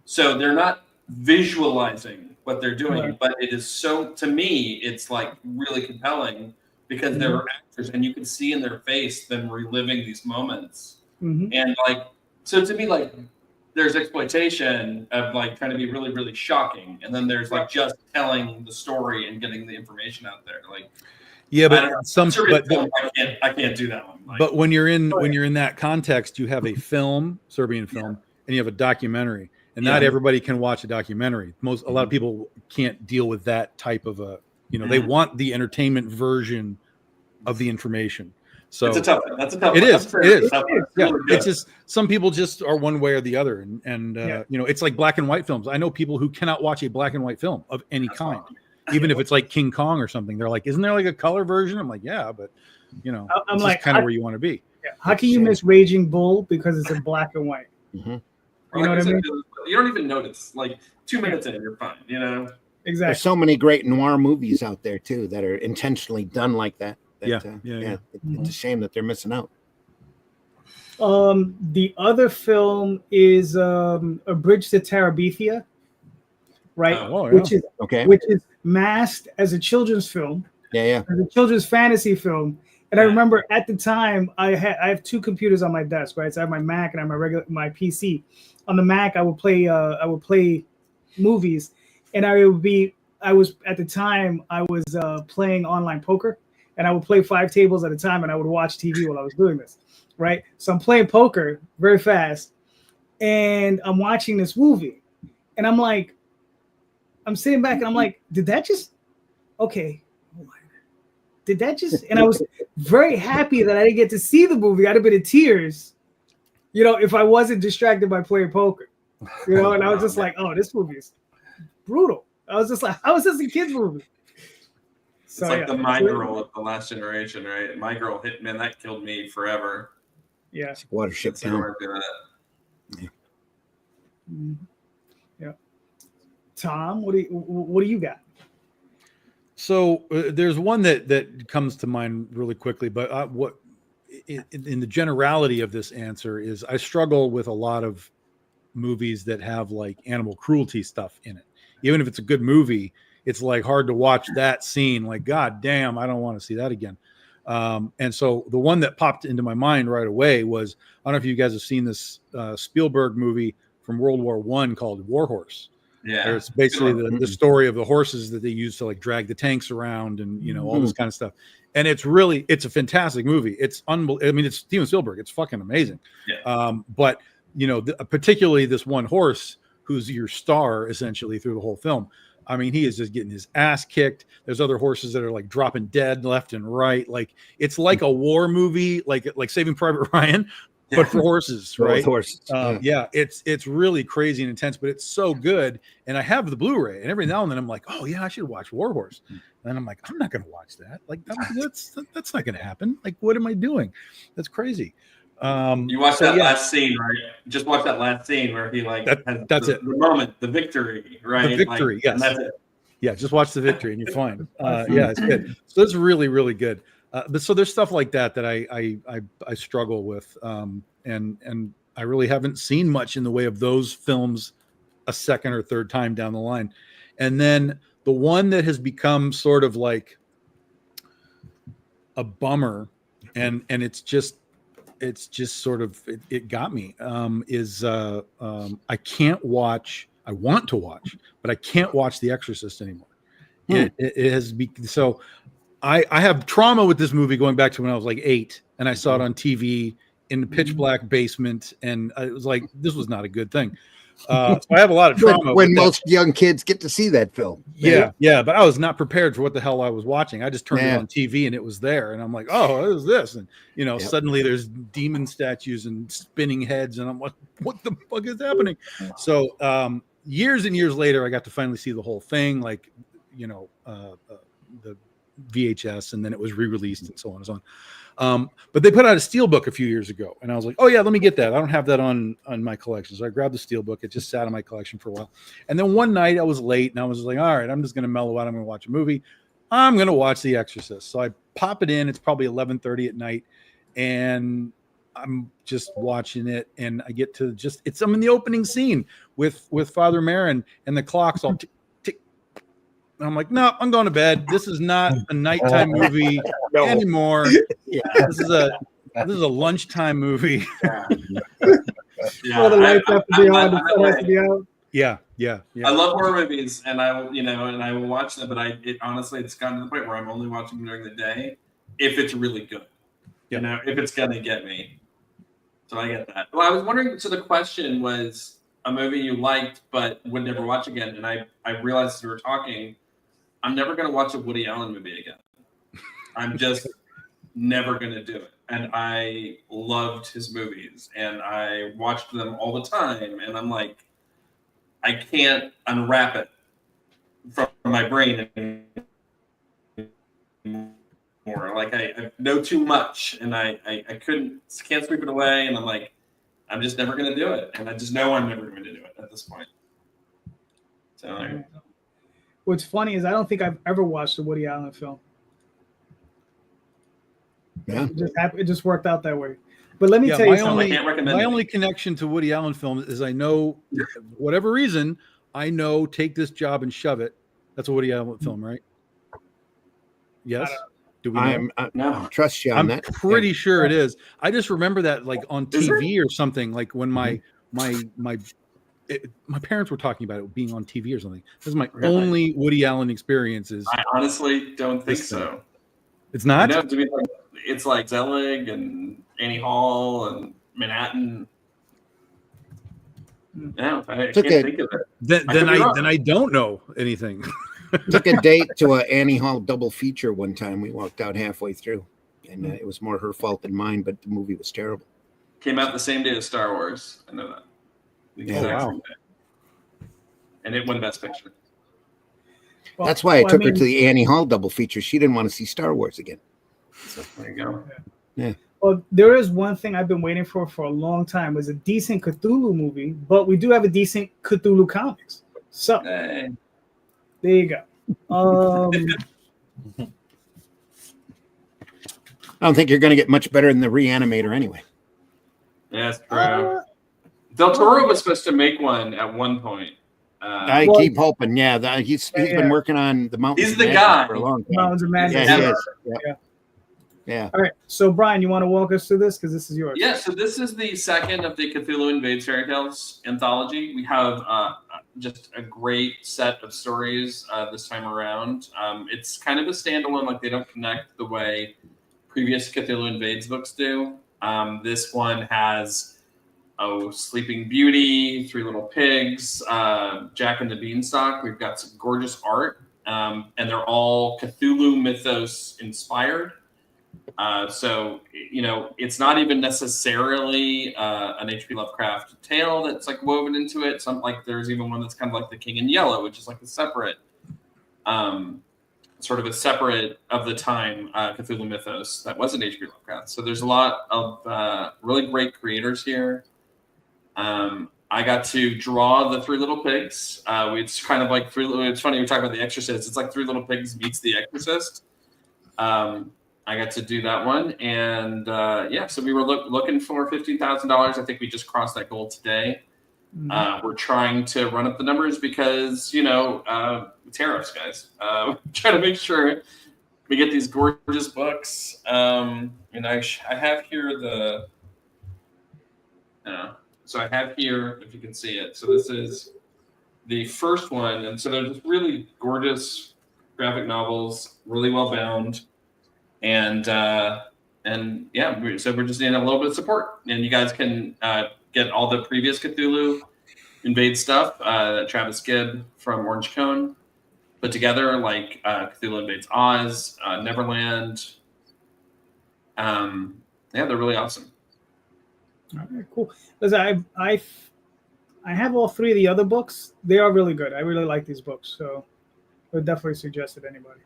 So they're not visualizing what they're doing, but it is so, to me, it's like really compelling because they're actors and you can see in their face them reliving these moments. And so to me, there's exploitation of trying to be really, really shocking. And then there's just telling the story and getting the information out there. Yeah, but I can't do that one. But when you're in that context, you have a Serbian film, and you have a documentary, and not everybody can watch a documentary. A lot of people can't deal with that type of they want the entertainment version of the information. So that's a tough one. It is. Yeah, really it's just some people just are one way or the other, and it's like black and white films. I know people who cannot watch a black and white film of any kind. Even if it's like King Kong or something, they're like, isn't there a color version? I'm like, yeah, but I'm it's kind of where you want to be. Yeah. How can you miss Raging Bull because it's in black and white? You know what I mean? You don't even notice. 2 minutes in, you're fine. Exactly. There's so many great noir movies out there too that are intentionally done like that. It's a shame that they're missing out. The other film is A Bridge to Terabithia. Right, which is masked as a children's film, as a children's fantasy film. And I remember at the time I have 2 computers on my desk, right? So I have my Mac and I have my PC. On the Mac, I would play movies, and I was playing online poker, and I would play 5 tables at a time, and I would watch TV while I was doing this, right? So I'm playing poker very fast, and I'm watching this movie, and I'm sitting back and I'm like, did that just, and I was very happy that I didn't get to see the movie. I'd have been in tears, if I wasn't distracted by playing poker, and I was just like, oh, this movie is brutal. I was just like, how is this a kid's movie? It's like the My Girl of the Last Generation, right? My Girl hit, man, that killed me forever. Yeah. Watership Down. Yeah. Tom, what do you got? So there's one that comes to mind really quickly, but what in the generality of this answer is I struggle with a lot of movies that have animal cruelty stuff in it. Even if it's a good movie, it's hard to watch that scene. God damn, I don't want to see that again. And so the one that popped into my mind right away was, I don't know if you guys have seen this Spielberg movie from World War I called War Horse. Yeah. It's basically the story of the horses that they use to like drag the tanks around and all this kind of stuff. And it's a fantastic movie. It's unbelievable. I mean, it's Steven Spielberg. It's fucking amazing. Yeah. But particularly this one horse who's your star essentially through the whole film. I mean, he is just getting his ass kicked. There's other horses that are like dropping dead left and right. Like it's like a war movie, like Saving Private Ryan, but for horses, right? With horses. It's really crazy and intense, but it's so good. And I have the Blu-ray, and every now and then I'm like, oh yeah, I should watch War Horse. And I'm like, I'm not going to watch that. Like that's not going to happen. Like, what am I doing? That's crazy. You watched that last scene, right? Just watch that last scene where he like that's the moment, the victory, right? The victory, like, yes. That's it. Yeah, just watch the victory and you're fine. Yeah, it's good. So it's really, really good. But so there's stuff like that I struggle with, and I really haven't seen much in the way of those films a second or third time down the line. And then the one that has become sort of like a bummer, and it's just sort of it got me. I can't watch. I want to watch, but I can't watch The Exorcist anymore. It has so. I have trauma with this movie going back to when I was like 8, and I saw it on TV in the pitch black basement, and it was like, this was not a good thing. So I have a lot of trauma. When most young kids get to see that film. Yeah, but I was not prepared for what the hell I was watching. I just turned it on TV and it was there, and I'm like, oh, what is this? And suddenly there's demon statues and spinning heads, and I'm like, what the fuck is happening? So years and years later, I got to finally see the whole thing, like the VHS, and then it was re-released and so on and so on. But they put out a steelbook a few years ago, and I was like, oh yeah, let me get that. I don't have that on my collection. So I grabbed the steelbook. It just sat in my collection for a while. And then one night I was late, and I was like, all right, I'm just going to mellow out. I'm going to watch a movie. I'm going to watch The Exorcist. So I pop it in. It's probably 11:30 at night, and I'm just watching it, and I get to I'm in the opening scene with Father Marin, and the clock's all tick. And I'm like, no, I'm going to bed. This is not a nighttime movie anymore. Yeah. This is a lunchtime movie. All the lights have to be on, the sun has to be out. Yeah. I love horror movies, and I will watch them, but honestly, it's gotten to the point where I'm only watching them during the day if it's really good. Yeah. If it's gonna get me. So I get that. Well, I was wondering. So the question was a movie you liked but would never watch again, and I realized as we were talking, I'm never gonna watch a Woody Allen movie again. I'm just never gonna do it. And I loved his movies, and I watched them all the time, and I'm like, I can't unwrap it from my brain anymore. Like I know too much, and I can't sweep it away, and I'm like, I'm just never going to do it, and I just know I'm never going to do it at this point. So, what's funny is I don't think I've ever watched a Woody Allen film. Yeah, it just worked out that way. But let me tell you something. My only connection to Woody Allen films is I know, for whatever reason, I know Take This Job and Shove It. That's a Woody Allen film, right? Yes. Do we know? I trust you on that. I'm pretty sure it is. I just remember that like on TV or something, like when my parents were talking about it being on TV or something. This is my only Woody Allen experiences. I honestly don't think so. It's not? It's like Zelig and Annie Hall and Manhattan. No, I can't think of it. Then I don't know anything. Took a date to an Annie Hall double feature one time. We walked out halfway through, and it was more her fault than mine, but the movie was terrible. Came out the same day as Star Wars. I know that. Same day. And it won Best Picture. Well, that's why I took her to the Annie Hall double feature. She didn't want to see Star Wars again. So there you go. Yeah. Well, there is one thing I've been waiting for a long time. Was a decent Cthulhu movie, but we do have a decent Cthulhu comics. So there you go. I don't think you're going to get much better than the Reanimator anyway. Yeah, that's true. Del Toro was supposed to make one at one point. I keep hoping. Yeah, he's been working on the Mountains. He's the guy for a long time. Mountains of Madness. Yeah, he is. Yeah. All right. So Brian, you want to walk us through this because this is yours. Yeah, so this is the second of the Cthulhu Invades Fairy Tales anthology. We have just a great set of stories this time around. It's kind of a standalone, like they don't connect the way previous Cthulhu Invades books do. This one has Sleeping Beauty, Three Little Pigs, Jack and the Beanstalk. We've got some gorgeous art, and they're all Cthulhu mythos inspired. So, it's not even necessarily an H.P. Lovecraft tale that's like woven into it. There's even one that's kind of like The King in Yellow, which is like a separate, sort of a separate of the time Cthulhu mythos that wasn't H.P. Lovecraft. So there's a lot of really great creators here. I got to draw the Three Little Pigs. It's kind of like it's funny we talk about The Exorcist. It's like Three Little Pigs meets The Exorcist. I got to do that one, and so we were looking for $15,000. I think we just crossed that goal today. Mm-hmm. We're trying to run up the numbers because tariffs, guys. Trying to make sure we get these gorgeous books. And I have here so I have here, if you can see it. So this is the first one, and so they're just really gorgeous graphic novels, really well bound. And so we're just needing a little bit of support, and you guys can get all the previous Cthulhu Invade stuff that Travis Gibb from Orange Cone put together, like Cthulhu Invades Oz, Neverland. They're really awesome. All right, cool. Listen, I have all three of the other books. They are really good. I really like these books, so I would definitely suggest it to anybody.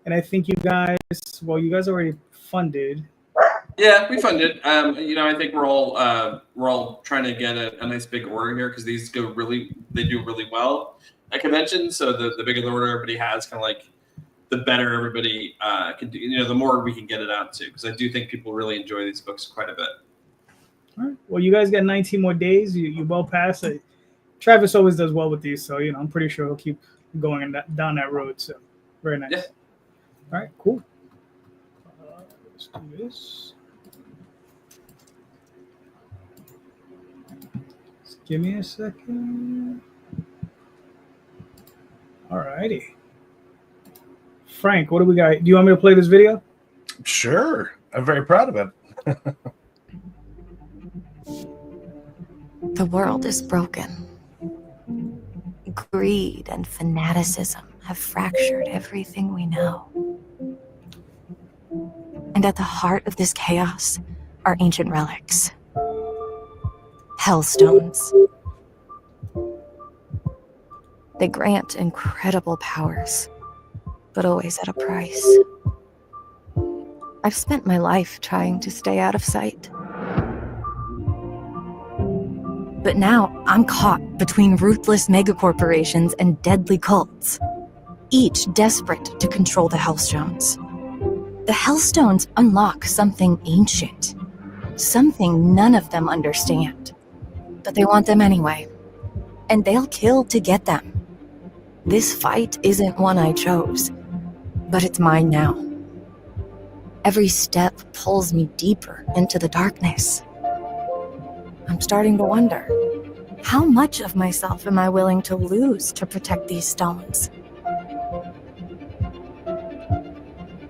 And I think you guys already funded. Yeah, we funded. I think we're all trying to get a nice big order here because these do really well at conventions. So the bigger the order everybody has, kind of like the better everybody can do. The more we can get it out to, because I do think people really enjoy these books quite a bit. All right. Well, you guys got 19 more days. You well past it. Travis always does well with these, so I'm pretty sure he'll keep going down that road. So very nice. Yeah. All right, cool. Let's do this. Just give me a second. All righty. Frank, what do we got? Do you want me to play this video? Sure. I'm very proud of it. The world is broken. Greed and fanaticism have fractured everything we know. And at the heart of this chaos are ancient relics. Hellstones. They grant incredible powers, but always at a price. I've spent my life trying to stay out of sight. But now I'm caught between ruthless megacorporations and deadly cults, each desperate to control the Hellstones. The Hellstones unlock something ancient, something none of them understand. But they want them anyway, and they'll kill to get them. This fight isn't one I chose, but it's mine now. Every step pulls me deeper into the darkness. I'm starting to wonder, how much of myself am I willing to lose to protect these stones?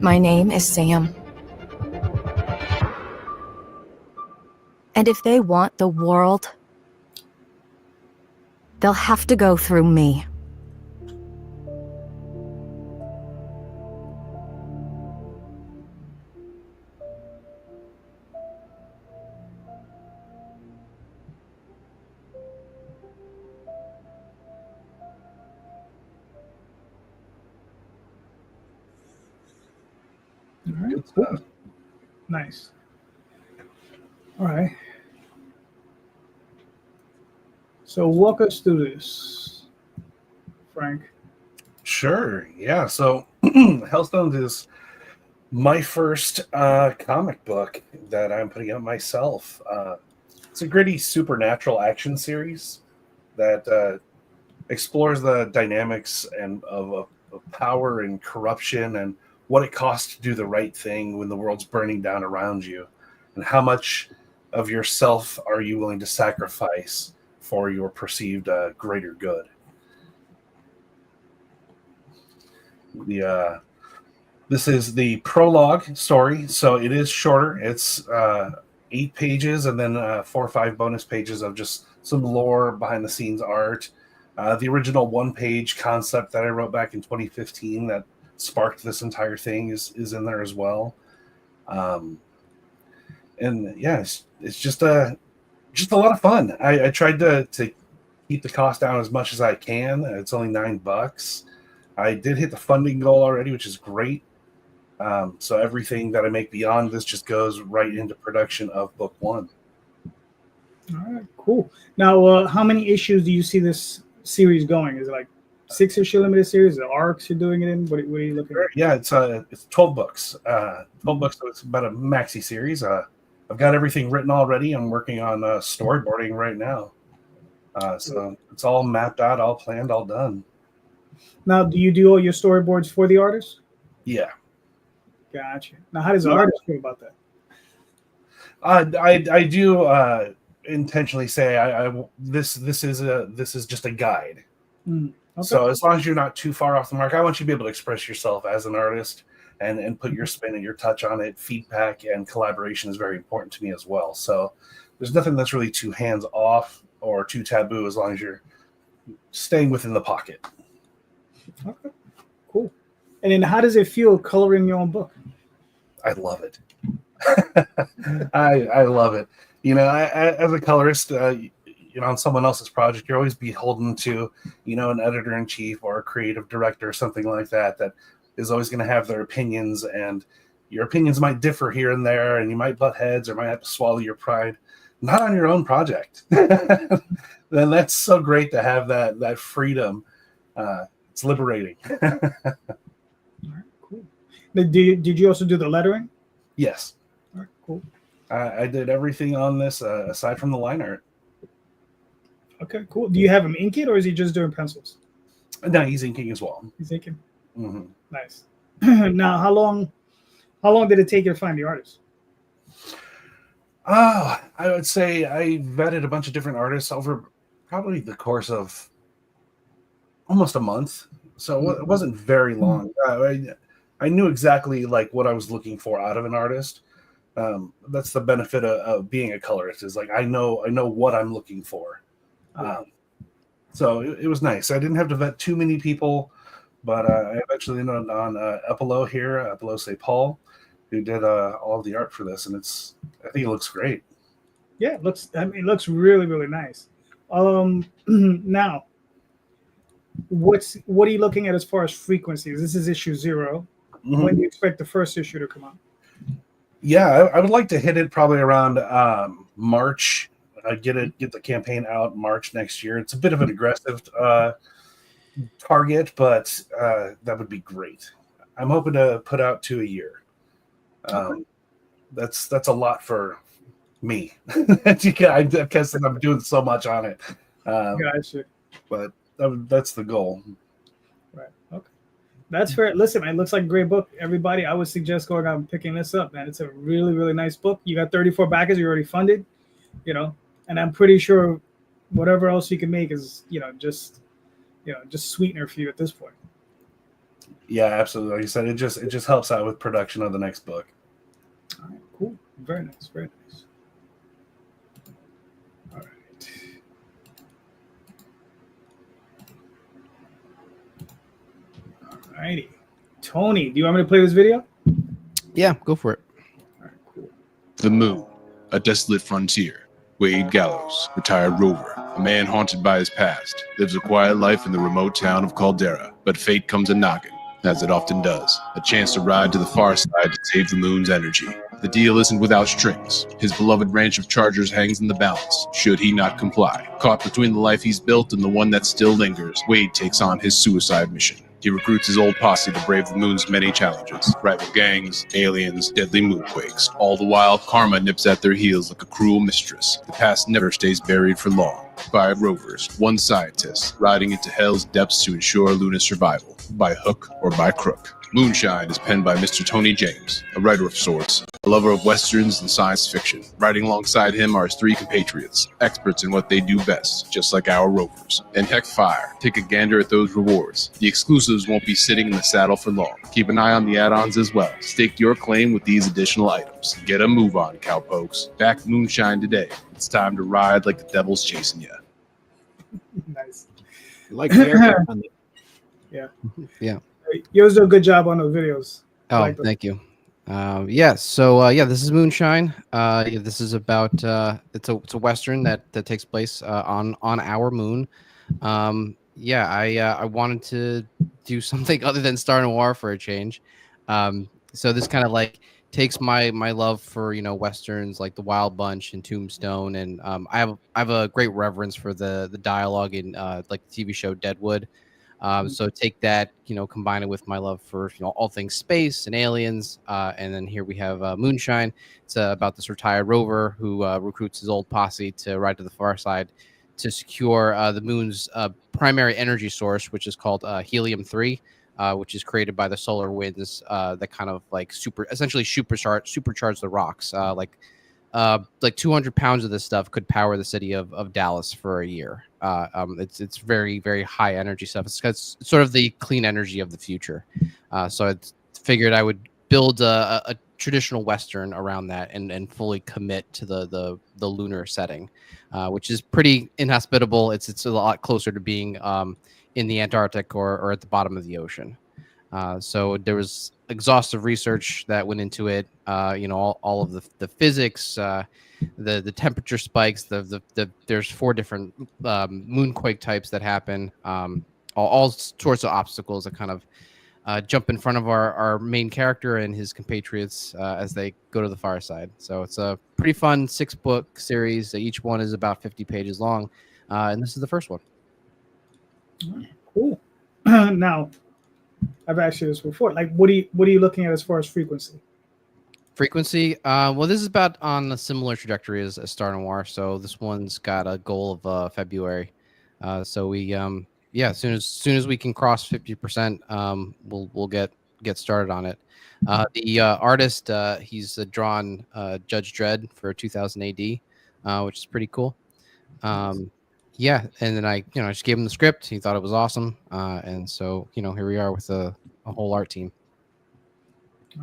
My name is Sam. And if they want the world, they'll have to go through me. All right, cool. Nice. All right. So walk us through this, Frank. Sure. Yeah. So Hellstones is my first comic book that I'm putting out myself. It's a gritty supernatural action series that explores the dynamics of power and corruption and what it costs to do the right thing when the world's burning down around you, and how much of yourself are you willing to sacrifice for your perceived greater good. This is the prologue story, so it is shorter. It's 8 pages and then 4 or 5 bonus pages of just some lore, behind the scenes art. The original 1-page concept that I wrote back in 2015 that sparked this entire thing is in there as well. And yeah, it's just a lot of fun. I tried to keep the cost down as much as I can. It's only $9. I did hit the funding goal already, which is great. So everything that I make beyond this just goes right into production of book 1. All right, cool. Now, how many issues do you see this series going? Is it like 6-issue limited series? The arcs you're doing it in? What are you looking at? Yeah, it's 12 books. 12 books, so it's about a maxi series. I've got everything written already. I'm working on storyboarding right now. So it's all mapped out, all planned, all done. Now, do you do all your storyboards for the artist? Yeah. Gotcha. Now, how does the artist feel about that? I do intentionally say this is just a guide. Okay. So as long as you're not too far off the mark, I want you to be able to express yourself as an artist and put your spin and your touch on it. Feedback and collaboration is very important to me as well. So there's nothing that's really too hands off or too taboo as long as you're staying within the pocket. Okay, cool. And then how does it feel coloring your own book? I love it. I love it. You know, as a colorist, on someone else's project, you're always beholden to, an editor-in-chief or a creative director or something like that is always going to have their opinions, and your opinions might differ here and there, and you might butt heads or might have to swallow your pride. Not on your own project. Then that's so great to have that freedom. It's liberating. All right, cool. Did you also do the lettering? Yes. All right, cool. I did everything on this aside from the line art. Okay, cool. Do you have him ink it, or is he just doing pencils? No, he's inking as well. He's inking. Mm-hmm. Nice. Now, how long did it take you to find the artist? I would say I vetted a bunch of different artists over probably the course of almost a month. So it wasn't very long. I knew exactly like what I was looking for out of an artist. That's the benefit of being a colorist, is like I know what I'm looking for. So it was nice. I didn't have to vet too many people, but I eventually ended on Epilo here, Epilo St. Paul, who did all of the art for this, and I think it looks great. Yeah, it looks really, really nice. Now, what are you looking at as far as frequencies? This is issue 0. Mm-hmm. When do you expect the first issue to come out? Yeah, I would like to hit it probably around March. Get the campaign out March next year. It's a bit of an aggressive target, but that would be great. I'm hoping to put out 2 a year. Okay. That's a lot for me. I guess I'm doing so much on it. Gotcha. But that's the goal. Right. Okay. That's fair. Listen, man, it looks like a great book. Everybody, I would suggest going out and picking this up, man. It's a really, really nice book. You got 34 backers. You're already funded, and I'm pretty sure whatever else you can make is, just sweetener for you at this point. Yeah, absolutely. Like you said, it just helps out with production of the next book. All right, cool. Very nice. Very nice. All right. All righty. Tony, do you want me to play this video? Yeah, go for it. All right, cool. The Moon, a desolate frontier. Wade Gallows, retired rover, a man haunted by his past, lives a quiet life in the remote town of Calderon, but fate comes a-knocking, as it often does, a chance to ride to the far side to save the moon's energy. The deal isn't without strings. His beloved ranch of chargers hangs in the balance, should he not comply. Caught between the life he's built and the one that still lingers, Wade takes on his suicide mission. He recruits his old posse to brave the moon's many challenges. Rival gangs, aliens, deadly moonquakes. All the while, karma nips at their heels like a cruel mistress. The past never stays buried for long. 5 rovers, 1 scientist, riding into hell's depths to ensure Luna's survival, by hook or by crook. Moonshine is penned by Mr. Tony James, a writer of sorts, a lover of westerns and science fiction. Writing alongside him are his three compatriots, experts in what they do best, just like our rovers. And heck fire, take a gander at those rewards. The exclusives won't be sitting in the saddle for long. Keep an eye on the add-ons as well. Stake your claim with these additional items. Get a move on, cowpokes. Back Moonshine today. It's time to ride like the devil's chasing you. Nice. Like the airport on the Yeah. You always do a good job on those videos. Oh, Like them. thank you. So this is Moonshine. This is about it's a western that takes place on our moon. I wanted to do something other than Star Noir for a change. So this kind of like takes my love for westerns like The Wild Bunch and Tombstone, and I have a great reverence for the dialogue in like the TV show Deadwood. So take that, combine it with my love for all things space and aliens, and then here we have Moonshine. It's about this retired rover who recruits his old posse to ride to the far side to secure the moon's primary energy source, which is called helium-3, which is created by the solar winds that kind of like essentially supercharge the rocks. Like 200 pounds of this stuff could power the city of Dallas for a year. It's very, very high energy stuff. It's sort of the clean energy of the future. So I figured I would build a traditional Western around that and fully commit to the lunar setting, which is pretty inhospitable. It's a lot closer to being in the Antarctic or at the bottom of the ocean. So there was exhaustive research that went into it. All of the physics, the temperature spikes. There's 4 different moonquake types that happen. All sorts of obstacles that kind of jump in front of our main character and his compatriots as they go to the far side. So it's a pretty fun 6-book series. Each one is about 50 pages long, and this is the first one. Cool. Now, I've asked you this before. Like, what are you looking at as far as frequency? Frequency. Well, this is about on a similar trajectory as Star Noir. So this one's got a goal of February. So we as soon as we can cross 50%, we'll get started on it. The artist, he's drawn Judge Dredd for 2000 AD, which is pretty cool. And then I just gave him the script. He thought it was awesome, and so here we are with a whole art team.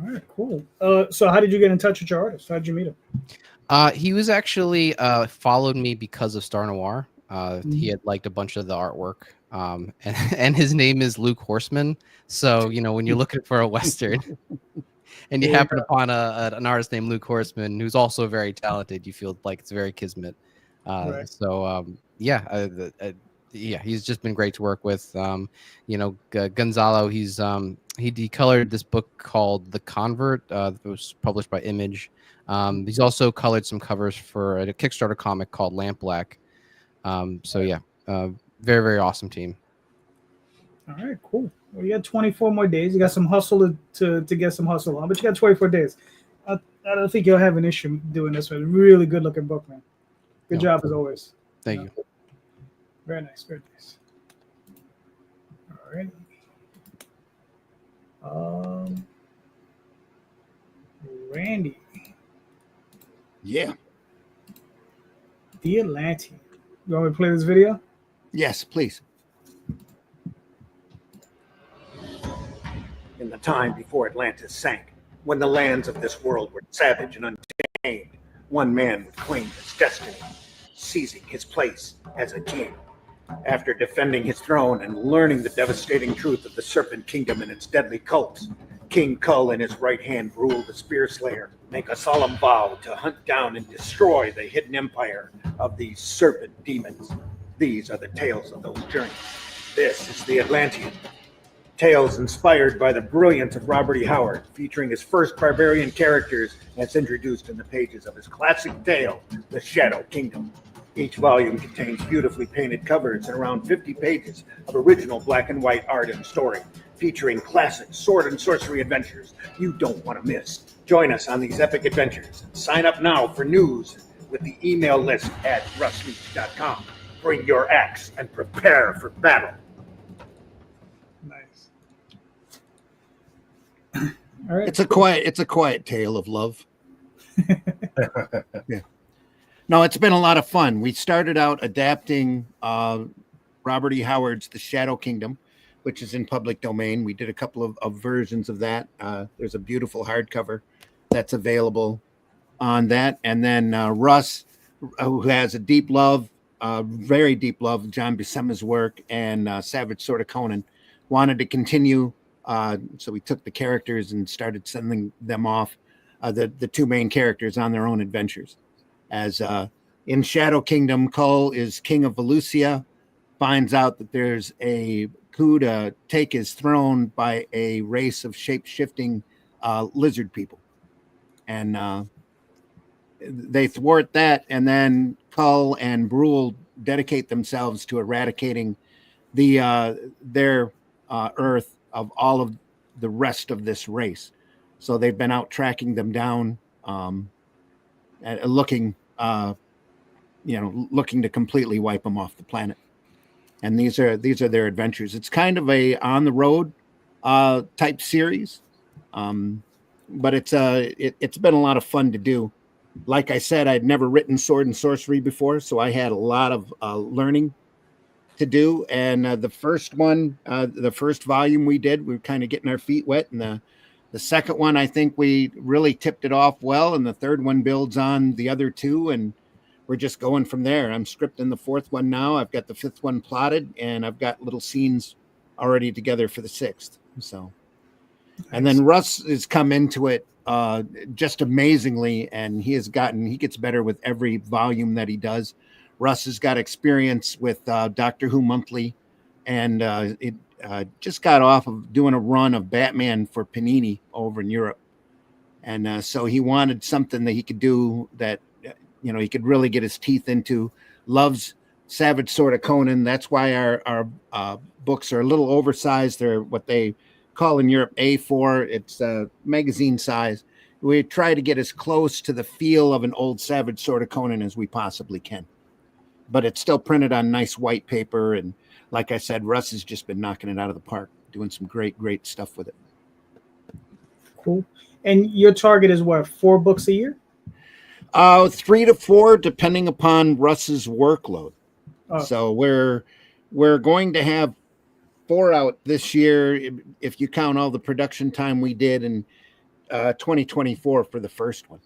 All right, cool. So how did you get in touch with your artist? How did you meet him? He was actually followed me because of Star Noir. He had liked a bunch of the artwork, and his name is Luke Horseman. So when you're looking for a Western and you happen upon an artist named Luke Horseman who's also very talented, you feel like it's very kismet. Right. So he's just been great to work with. Gonzalo, he decolored this book called The Convert that was published by Image. He's also colored some covers for a Kickstarter comic called Lamp Black. Very, very awesome team. All right, cool. Well, you got 24 more days. You got some hustle to get some hustle on, but you got 24 days. I don't think you'll have an issue doing this one. Really good looking book, man. Good job as always. Thank you. Very nice, very nice. All right. Randy. Yeah. The Atlantean. You want me to play this video? Yes, please. In the time before Atlantis sank, when the lands of this world were savage and untamed, one man would claim his destiny, seizing his place as a king. After defending his throne and learning the devastating truth of the Serpent Kingdom and its deadly cults, King Kull and his right hand ruled the Spear Slayer, make a solemn vow to hunt down and destroy the hidden empire of these serpent demons. These are the tales of those journeys. This is the Atlantean. Tales inspired by the brilliance of Robert E. Howard, featuring his first barbarian characters as introduced in the pages of his classic tale, The Shadow Kingdom. Each volume contains beautifully painted covers and around 50 pages of original black and white art and story, featuring classic sword and sorcery adventures you don't want to miss. Join us on these epic adventures and sign up now for news with the email list at russmeets.com. Bring your axe and prepare for battle. Nice. All right. It's a quiet tale of love. Yeah. No, it's been a lot of fun. We started out adapting Robert E. Howard's The Shadow Kingdom, which is in public domain. We did a couple of versions of that. There's a beautiful hardcover that's available on that. And then Russ, who has a deep love, very deep love of John Buscema's work and Savage Sword of Conan, wanted to continue. So we took the characters and started sending them off, the two main characters on their own adventures. As in Shadow Kingdom, Kull is king of Valusia, finds out that there's a coup to take his throne by a race of shape-shifting lizard people. And they thwart that, and then Kull and Brule dedicate themselves to eradicating their Earth of all of the rest of this race. So they've been out tracking them down, looking to completely wipe them off the planet. And these are their adventures. It's kind of a on the road type series, but it's been a lot of fun to do. Like I said, I'd never written sword and sorcery before, so I had a lot of learning to do. And the first one, the first volume we did, we were kind of getting our feet wet, and the second one, I think we really tipped it off well, and the third one builds on the other two, and we're just going from there. I'm scripting the fourth one now. I've got the fifth one plotted, and I've got little scenes already together for the sixth. So, and then Russ has come into it just amazingly, and he gets better with every volume that he does. Russ has got experience with Doctor Who Monthly, and it just got off of doing a run of Batman for Panini over in Europe. And so he wanted something that he could do that, he could really get his teeth into. Loves Savage Sword of Conan. That's why our books are a little oversized. They're what they call in Europe A4. It's magazine size. We try to get as close to the feel of an old Savage Sword of Conan as we possibly can. But it's still printed on nice white paper. And like I said, Russ has just been knocking it out of the park, doing some great, great stuff with it. Cool. And your target is what, 4 books a year? 3 to 4, depending upon Russ's workload. Oh. So we're going to have 4 out this year, if you count all the production time we did in 2024 for the first one.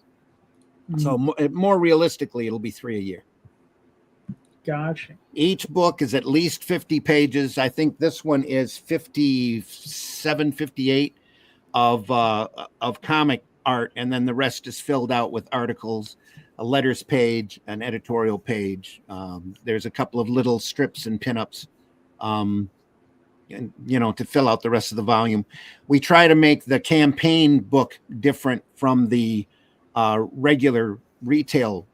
Mm-hmm. So more realistically, it'll be 3 a year. Gotcha. Each book is at least 50 pages. I think this one is 57, 58 of comic art, and then the rest is filled out with articles, a letters page, an editorial page. There's a couple of little strips and pinups, and to fill out the rest of the volume. We try to make the campaign book different from the regular retail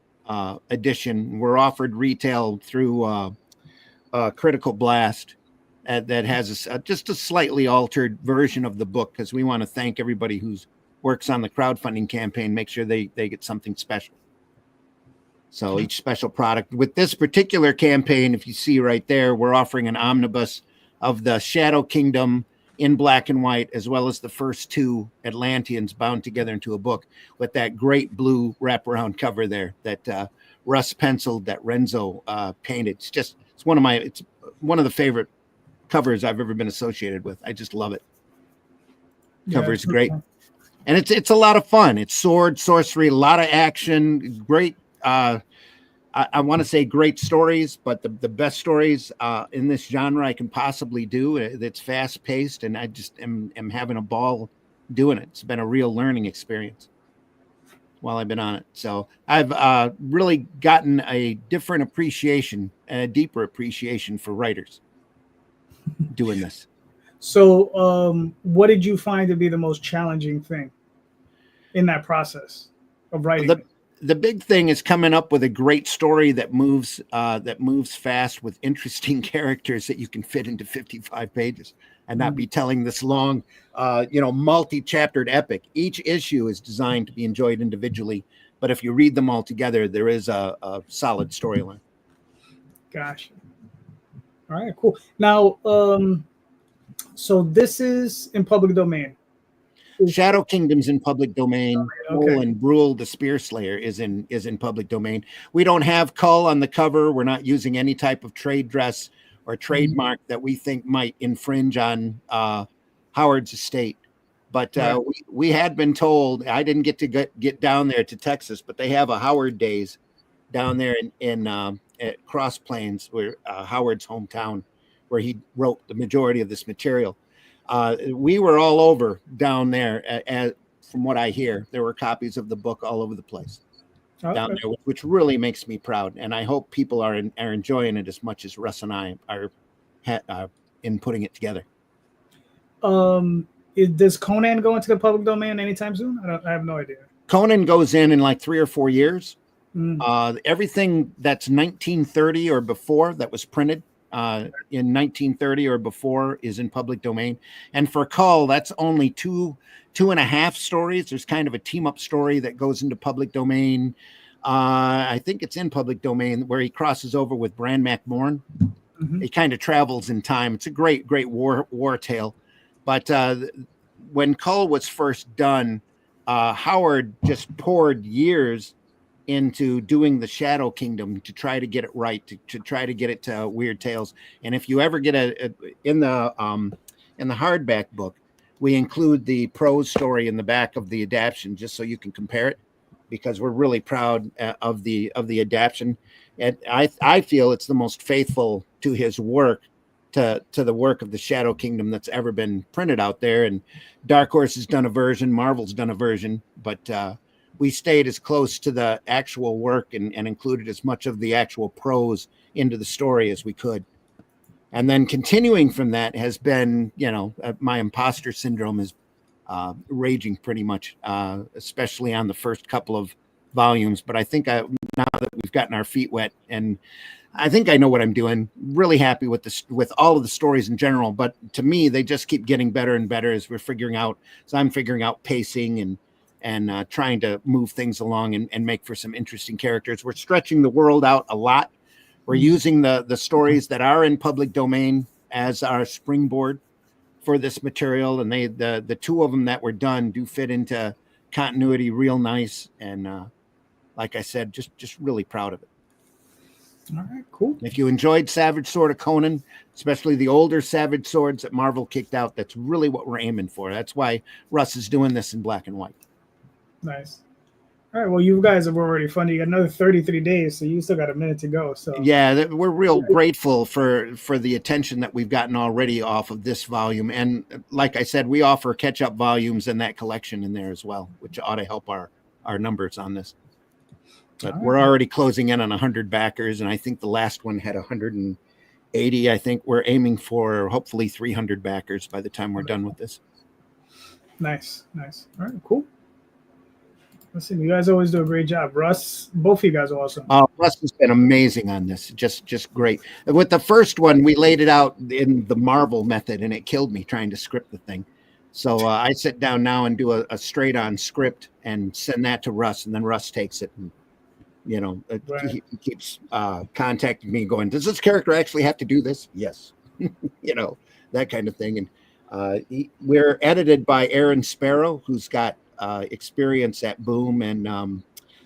edition. We're offered retail through Critical Blast that has just a slightly altered version of the book, because we want to thank everybody who's works on the crowdfunding campaign, make sure they get something special. So each special product with this particular campaign, if you see right there, we're offering an omnibus of the Shadow Kingdom in black and white, as well as the first 2 Atlanteans bound together into a book with that great blue wraparound cover there that Russ penciled, that Renzo painted. It's one of the favorite covers I've ever been associated with. I just love it. Cover is great. And it's a lot of fun. It's sword, sorcery, a lot of action, great. I want to say great stories, but the best stories in this genre I can possibly do. It's fast paced, and I just am having a ball doing it. It's been a real learning experience while I've been on it. So I've really gotten a different appreciation and a deeper appreciation for writers doing this. So what did you find to be the most challenging thing in that process of writing? The big thing is coming up with a great story that moves fast with interesting characters that you can fit into 55 pages and not be telling this long, multi-chaptered epic. Each issue is designed to be enjoyed individually, but if you read them all together, there is a solid storyline. Gotcha. All right, cool. Now, so this is in public domain. Shadow Kingdom's in public domain. Okay. Cull and Brule the Spear Slayer is in public domain. We don't have Cull on the cover. We're not using any type of trade dress or trademark that we think might infringe on Howard's estate. But we had been told, I didn't get to get down there to Texas, but they have a Howard Days down there in at Cross Plains, where Howard's hometown, where he wrote the majority of this material. We were all over down there. From what I hear, there were copies of the book all over the place down there, which really makes me proud. And I hope people are enjoying it as much as Russ and I are in putting it together. Does Conan go into the public domain anytime soon? I have no idea. Conan goes in like 3 or 4 years. Everything that's 1930 or before that was printed in 1930 or before is in public domain. And for Cull, that's only two and a half stories. There's kind of a team up story that goes into public domain. I think it's in public domain where he crosses over with Bran MacMorn. He kind of travels in time. It's a great war tale. But when Cull was first done, Howard just poured years into doing the Shadow Kingdom to try to get it right, to try to get it to Weird Tales. And if you ever get in the hardback book, we include the prose story in the back of the adaptation just so you can compare it, because we're really proud of the adaptation. And I feel it's the most faithful to his work, to the work of the Shadow Kingdom that's ever been printed out there. And Dark Horse has done a version, Marvel's done a version, but we stayed as close to the actual work and included as much of the actual prose into the story as we could. And then continuing from that has been, my imposter syndrome is raging pretty much, especially on the first couple of volumes. But I think now that we've gotten our feet wet, and I think I know what I'm doing, really happy with with all of the stories in general. But to me, they just keep getting better and better as we're figuring out. So I'm figuring out pacing and trying to move things along and make for some interesting characters. We're stretching the world out a lot. We're using the stories that are in public domain as our springboard for this material. And the two of them that were done do fit into continuity real nice. And like I said, just really proud of it. All right, cool. If you enjoyed Savage Sword of Conan, especially the older Savage Swords that Marvel kicked out, that's really what we're aiming for. That's why Russ is doing this in black and white. Nice. All right. Well, you guys have already funded. You got another 33 days, so you still got a minute to go. So yeah, we're real grateful for the attention that we've gotten already off of this volume. And like I said, we offer catch-up volumes and that collection in there as well, which ought to help our numbers on this. But we're already closing in on 100 backers, and I think the last one had 180. I think we're aiming for hopefully 300 backers by the time we're done with this. Nice. All right, cool. Listen, you guys always do a great job. Russ, both of you guys are awesome. Russ has been amazing on this. Just great. With the first one, we laid it out in the Marvel method, and it killed me trying to script the thing. So I sit down now and do a straight-on script and send that to Russ, and then Russ takes it and he keeps contacting me going, does this character actually have to do this? Yes. That kind of thing. And we're edited by Aaron Sparrow, who's got experience at Boom and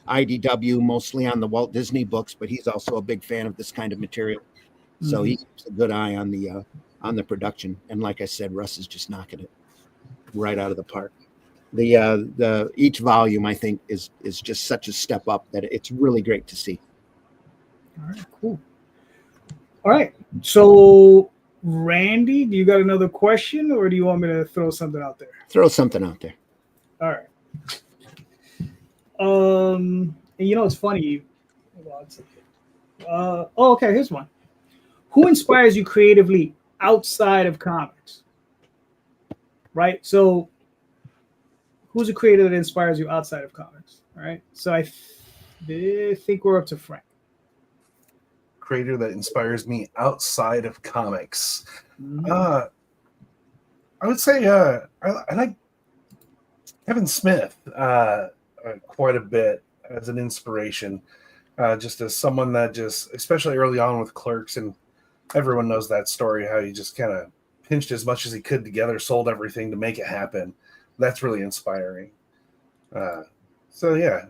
IDW, mostly on the Walt Disney books, but he's also a big fan of this kind of material. So he keeps a good eye on the production. And like I said, Russ is just knocking it right out of the park. The each volume, I think, is just such a step up that it's really great to see. All right, cool. All right, so Randy, do you got another question, or do you want me to throw something out there? Throw something out there. All right. And it's funny. Okay, here's one. Who inspires you creatively outside of comics? Right. So, who's a creator that inspires you outside of comics? All right. So I think we're up to Frank. Creator that inspires me outside of comics. Mm-hmm. I would say I like Kevin Smith quite a bit as an inspiration, just as someone that especially early on with Clerks, and everyone knows that story, how he just kind of pinched as much as he could together, sold everything to make it happen. that's really inspiring. So yeah,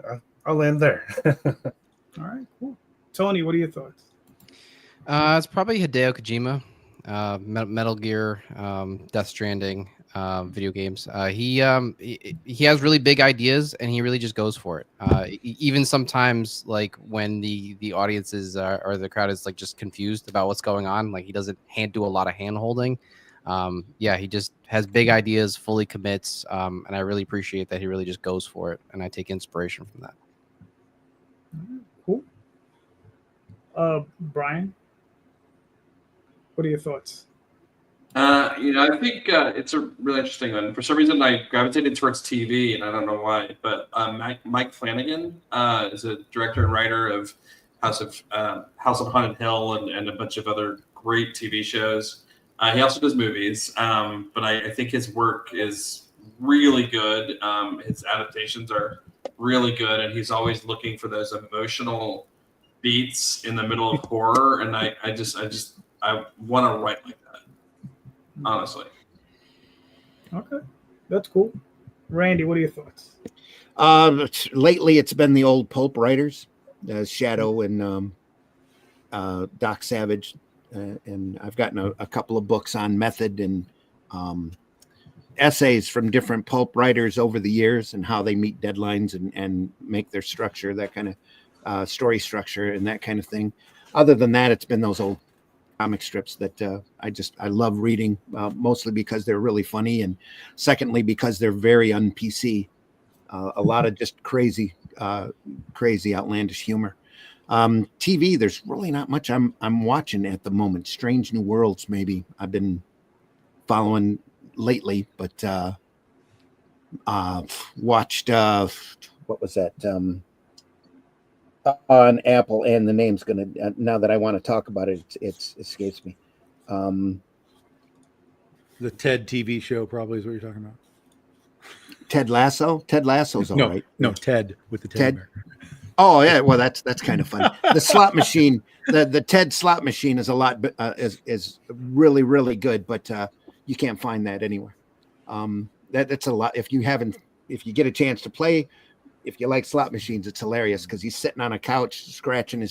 I'll end there. All right, cool. Tony, what are your thoughts? It's probably Hideo Kojima, Metal Gear, Death Stranding, video games. He has really big ideas, and he really just goes for it. Even sometimes, like when the audience is or the crowd is like just confused about what's going on, like he doesn't do a lot of hand holding. Yeah, he just has big ideas, fully commits, and I really appreciate that he really just goes for it, and I take inspiration from that. Cool. Brian, what are your thoughts? I think it's a really interesting one. For some reason, I gravitated towards TV, and I don't know why. But Mike Flanagan is a director and writer of House of Haunted Hill and a bunch of other great TV shows. He also does movies, but I think his work is really good. His adaptations are really good, and he's always looking for those emotional beats in the middle of horror. And I want to write like that, honestly. Okay, that's cool. Randy, what are your thoughts? Lately, it's been the old pulp writers, Shadow and Doc Savage. And I've gotten a couple of books on method and essays from different pulp writers over the years and how they meet deadlines and make their structure, that kind of story structure and that kind of thing. Other than that, it's been those old comic strips that I love reading, mostly because they're really funny, and secondly because they're very un-PC. A lot of just crazy outlandish humor. TV, there's really not much I'm watching at the moment. Strange New Worlds, maybe I've been following lately, but watched what was that on Apple, and the name's gonna now that I want to talk about it, it escapes me. The Ted TV show probably is what you're talking about. Ted Lasso. Ted Lasso's all right. No, Ted with the Ted. bear. Oh yeah, well that's kind of funny. The slot machine, the Ted slot machine is a lot is really really good, but you can't find that anywhere. That's a lot. If you get a chance to play, if you like slot machines, it's hilarious because he's sitting on a couch scratching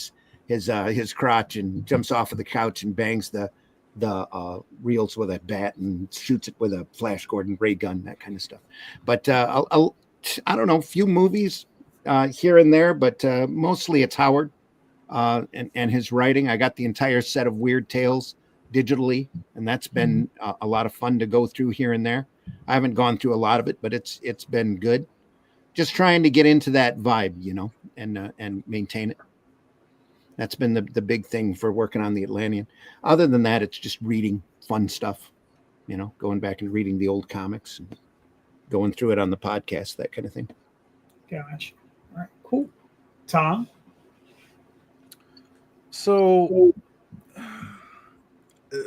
his crotch and jumps off of the couch and bangs the reels with a bat and shoots it with a Flash Gordon ray gun, that kind of stuff. But I don't know, a few movies here and there, but mostly it's Howard and his writing. I got the entire set of Weird Tales digitally, and that's been a lot of fun to go through here and there. I haven't gone through a lot of it, but it's been good. Just trying to get into that vibe, and maintain it. That's been the big thing for working on the Atlantean. Other than that, it's just reading fun stuff, going back and reading the old comics and going through it on the podcast, that kind of thing. Gosh. All right, cool. Tom? So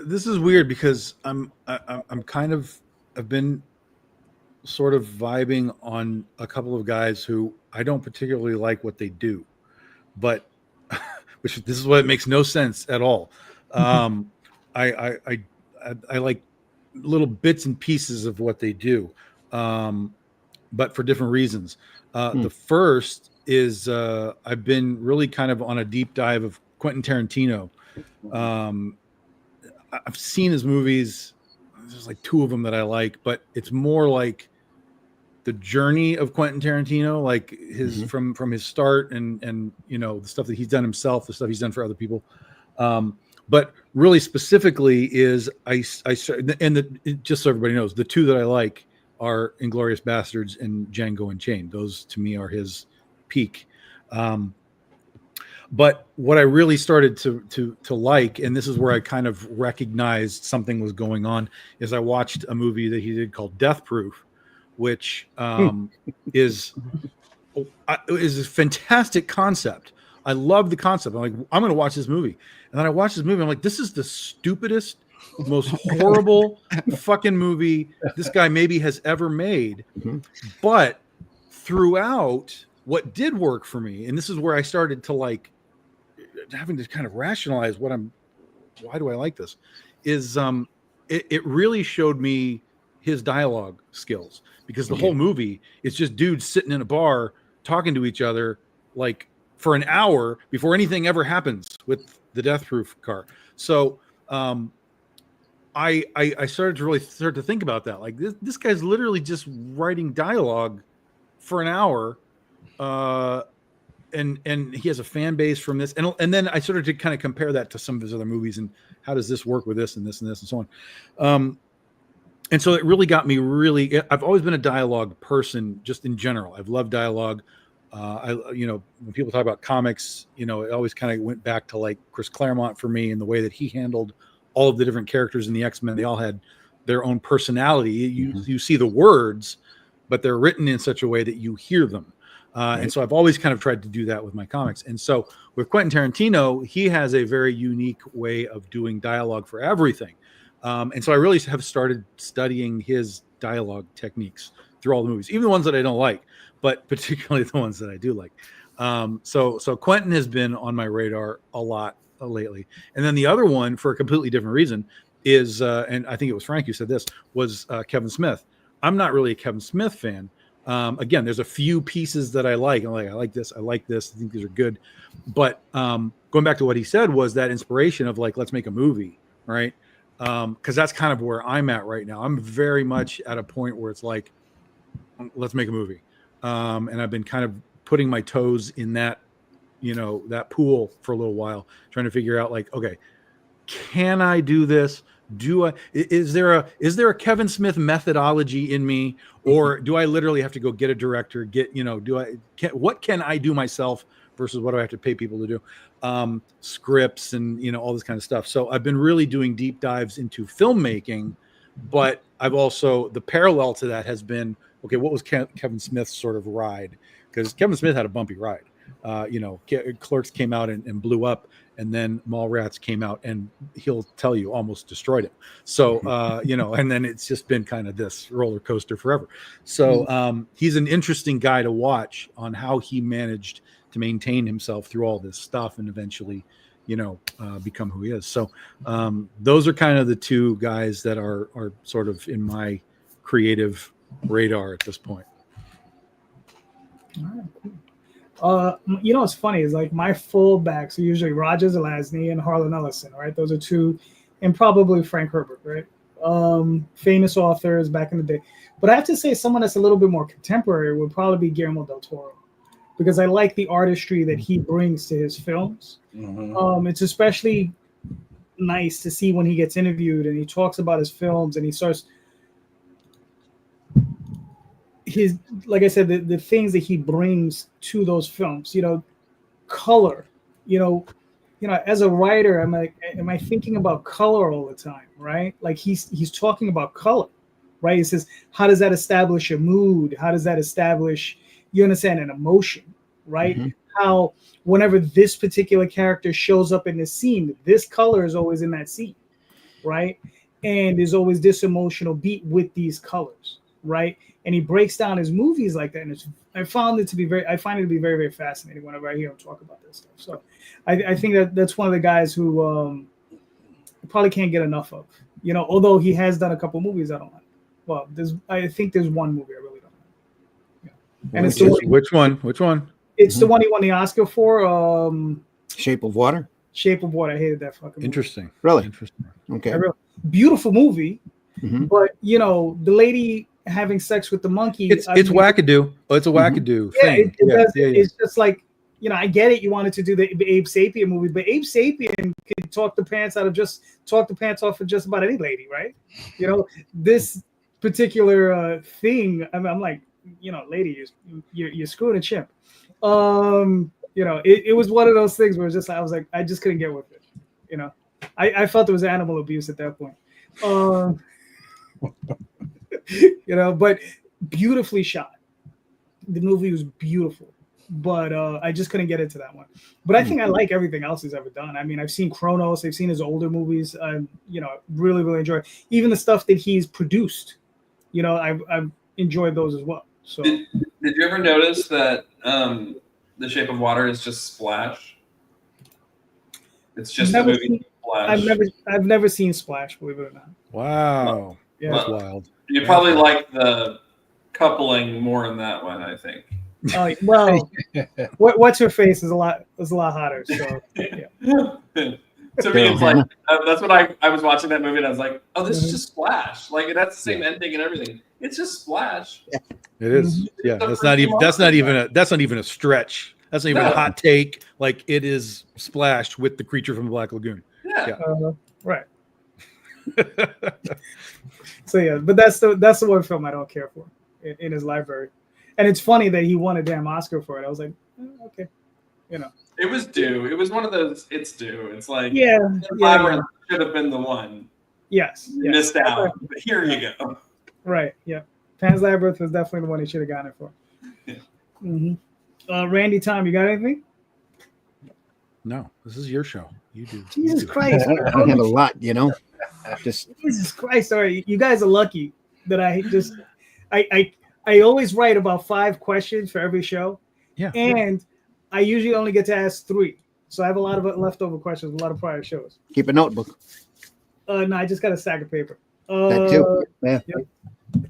this is weird because I've been sort of vibing on a couple of guys who I don't particularly like what they do, but this is what it makes no sense at all. I like little bits and pieces of what they do, but for different reasons. The first is I've been really kind of on a deep dive of Quentin Tarantino. I've seen his movies. There's like two of them that I like, but it's more like the journey of Quentin Tarantino, like his from his start and the stuff that he's done himself, the stuff he's done for other people. But really specifically is just so everybody knows, the two that I like are Inglourious Bastards and Django Unchained. Those to me are his peak. But what I really started to like, and this is where I kind of recognized something was going on, is I watched a movie that he did called Death Proof, which is a fantastic concept. I love the concept. I'm like, I'm going to watch this movie. And then I watched this movie. I'm like, this is the stupidest, most horrible fucking movie this guy maybe has ever made. But throughout, what did work for me, and this is where I started to like having to kind of rationalize why do I like this, is it really showed me his dialogue skills, because the whole movie is just dudes sitting in a bar talking to each other like for an hour before anything ever happens with the Death Proof car. So I started to really start to think about that. Like this guy's literally just writing dialogue for an hour, and he has a fan base from this. And then I started to kind of compare that to some of his other movies and how does this work with this and this and this and so on. And so it really got me I've always been a dialogue person just in general. I've loved dialogue. When people talk about comics, it always kind of went back to like Chris Claremont for me and the way that he handled all of the different characters in the X-Men. They all had their own personality. You see the words, but they're written in such a way that you hear them. And so I've always kind of tried to do that with my comics. And so with Quentin Tarantino, he has a very unique way of doing dialogue for everything. And so I really have started studying his dialogue techniques through all the movies, even the ones that I don't like, but particularly the ones that I do like. So Quentin has been on my radar a lot lately. And then the other one, for a completely different reason, is, and I think it was Frank who said this, was Kevin Smith. I'm not really a Kevin Smith fan. Again, there's a few pieces that I like. I'm like, I like this. I think these are good. But going back to what he said was that inspiration of like, let's make a movie, right? Because that's kind of where I'm at right now. I'm very much at a point where it's like, let's make a movie. And I've been kind of putting my toes in that, that pool for a little while, trying to figure out like, okay, can I do this? Is there a Kevin Smith methodology in me, or do I literally have to go get a director, what can I do myself versus what do I have to pay people to do? Scripts and, all this kind of stuff. So I've been really doing deep dives into filmmaking, but I've also, the parallel to that has been, okay, what was Kevin Smith's sort of ride? Because Kevin Smith had a bumpy ride. Clerks came out and blew up, and then Mallrats came out and he'll tell you almost destroyed him. So, and then it's just been kind of this roller coaster forever. So he's an interesting guy to watch on how he managed to maintain himself through all this stuff and eventually, become who he is. So those are kind of the two guys that are sort of in my creative radar at this point. All right, cool. What's funny is like my fullbacks are usually Roger Zelazny and Harlan Ellison, right? Those are two, and probably Frank Herbert, right? Famous authors back in the day. But I have to say someone that's a little bit more contemporary would probably be Guillermo del Toro, because I like the artistry that he brings to his films. Mm-hmm. It's especially nice to see when he gets interviewed and he talks about his films and he starts like I said, the things that he brings to those films, color, as a writer, am I thinking about color all the time, right? Like he's talking about color, right? He says, how does that establish a mood? How does that establish, you understand, an emotion, right? Mm-hmm. How whenever this particular character shows up in the scene, this color is always in that scene, right? And there's always this emotional beat with these colors, right? And he breaks down his movies like that, and I find it to be very very fascinating whenever I hear him talk about this stuff. So I think that's one of the guys who probably can't get enough of, although he has done a couple movies I don't like. Well, I think there's one movie I really don't like. Yeah. And which one? It's the one he won the Oscar for. Shape of Water. Shape of Water. I hated that fucking movie. Interesting. Really? Interesting. Okay. Beautiful movie, but the lady having sex with the monkey. It's wackadoo. Oh, it's a wackadoo thing. It's just like, I get it. You wanted to do the Abe Sapien movie, but Abe Sapien could talk the pants off of just about any lady, right? This particular thing. I'm like, lady, you're screwing a chimp. It was one of those things where I was like, I just couldn't get with it. I felt it was animal abuse at that point. But beautifully shot. The movie was beautiful, but I just couldn't get into that one. But I think I like everything else he's ever done. I mean, I've seen Kronos, I've seen his older movies. Really, really enjoy even the stuff that he's produced. I've enjoyed those as well. So, did you ever notice that The Shape of Water is just Splash? It's just a movie. Splash. I've never seen Splash, believe it or not. Wow. Yeah. That's wild. You probably like the coupling more in that one, I think. Oh well, what's her face is a lot hotter. So yeah. To me, it's like that's what I was watching that movie and I was like, oh, this is just Splash. Like it has the same ending and everything. It's just Splash. It is. Yeah, that's not even a stretch. That's not even a hot take. Like it is Splash with the creature from the Black Lagoon. Yeah. Right. So yeah, but that's the one film I don't care for in his library, and it's funny that he won a damn Oscar for it. I was like, okay, you know. It was due. It was one of those. It's due. It's like Labyrinth should have been the one. Yes. Missed out. But here you go. Right. Yeah. Pan's Labyrinth was definitely the one he should have gotten it for. Yeah. Mm-hmm. Randy, Tom, you got anything? No, this is your show. You do. Jesus Christ! I have a lot, you know. Just Jesus Christ! All right, you guys are lucky that I always write about 5 questions for every show. Yeah. And I usually only get to ask 3, so I have a lot of leftover questions, a lot of prior shows. keep a notebook. No, I just got a stack of paper. That too. Yeah. Yep.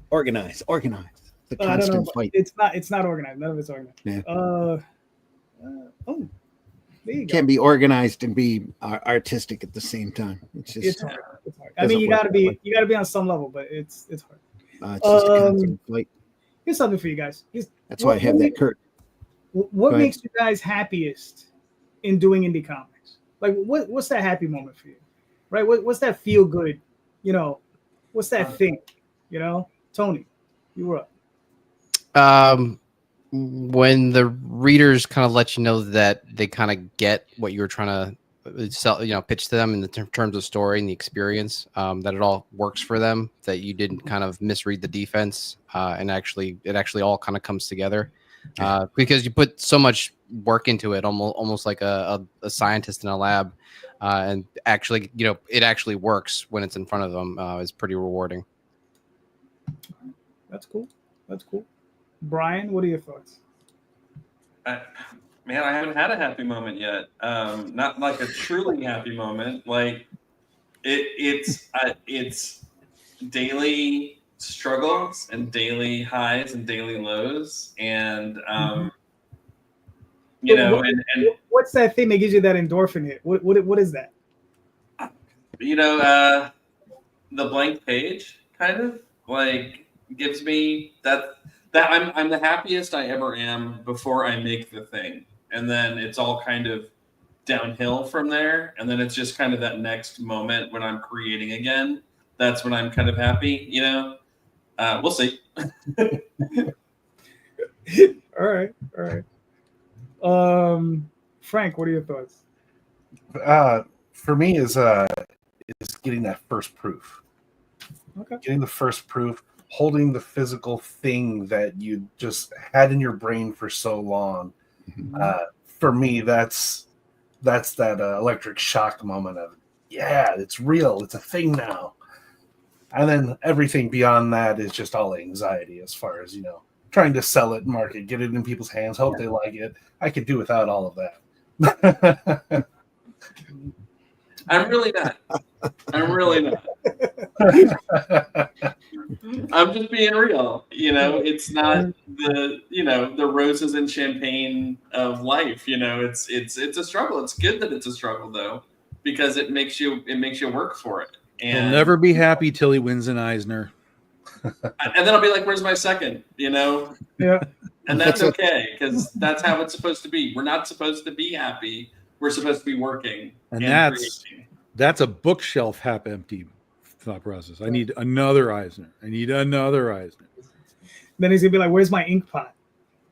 Organize. The I don't know. constant fight. It's not organized. None of it's organized. Yeah. There you go. Can't be organized and be artistic at the same time. It's just It's hard. It's hard. I mean, you gotta be on some level, but it's hard. it's just a constant fight. Here's something for you guys. That's why I have that Kurt. What Go makes you guys happiest in doing indie comics? Like, what's that happy moment for you? Right? What's that feel good? You know, what's that thing? You know, Tony, you were up. When the readers kind of let you know that they kind of get what you were trying to sell, pitch to them in terms of story and the experience, that it all works for them, that you didn't kind of misread the defense, and it actually all kind of comes together, because you put so much work into it, almost like a scientist in a lab, and actually, it actually works when it's in front of them, is pretty rewarding. That's cool. Brian, what are your thoughts? Man, I haven't had a happy moment yet. Not like a truly happy moment. Like it's daily struggles and daily highs and daily lows, and what's that thing that gives you that endorphin hit? What is that? The blank page kind of like gives me that I'm the happiest I ever am before I make the thing. And then it's all kind of downhill from there. And then it's just kind of that next moment when I'm creating again. That's when I'm kind of happy, We'll see. All right. Frank, what are your thoughts? For me is getting that first proof. Okay. Getting the first proof, holding the physical thing that you just had in your brain for so long. For me, that's that electric shock moment of, yeah, it's real. It's a thing now. And then everything beyond that is just all anxiety as far as, trying to sell it, market, get it in people's hands, hope they like it. I could do without all of that. I'm really not. I'm just being real. It's not the roses and champagne of life. It's a struggle. It's good that it's a struggle though, because it makes you work for it. And He'll never be happy till he wins an Eisner. And then I'll be like, "Where's my second?" Yeah. And that's okay, because that's how it's supposed to be. We're not supposed to be happy. We're supposed to be working. And that's a bookshelf half empty thought process. I need another Eisner. Then he's gonna be like, "Where's my ink pot?"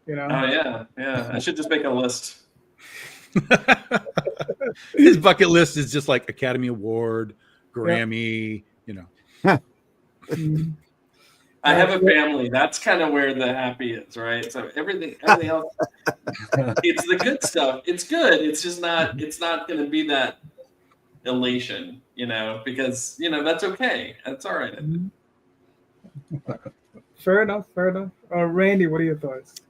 Oh yeah. I should just make a list. His bucket list is just like Academy Award, Grammy. I have a family. That's kind of where the happy is, right? So everything else, it's the good stuff. It's good. It's just not. It's not going to be that elation, because that's okay. That's all right. Fair enough. Randy, what are your thoughts?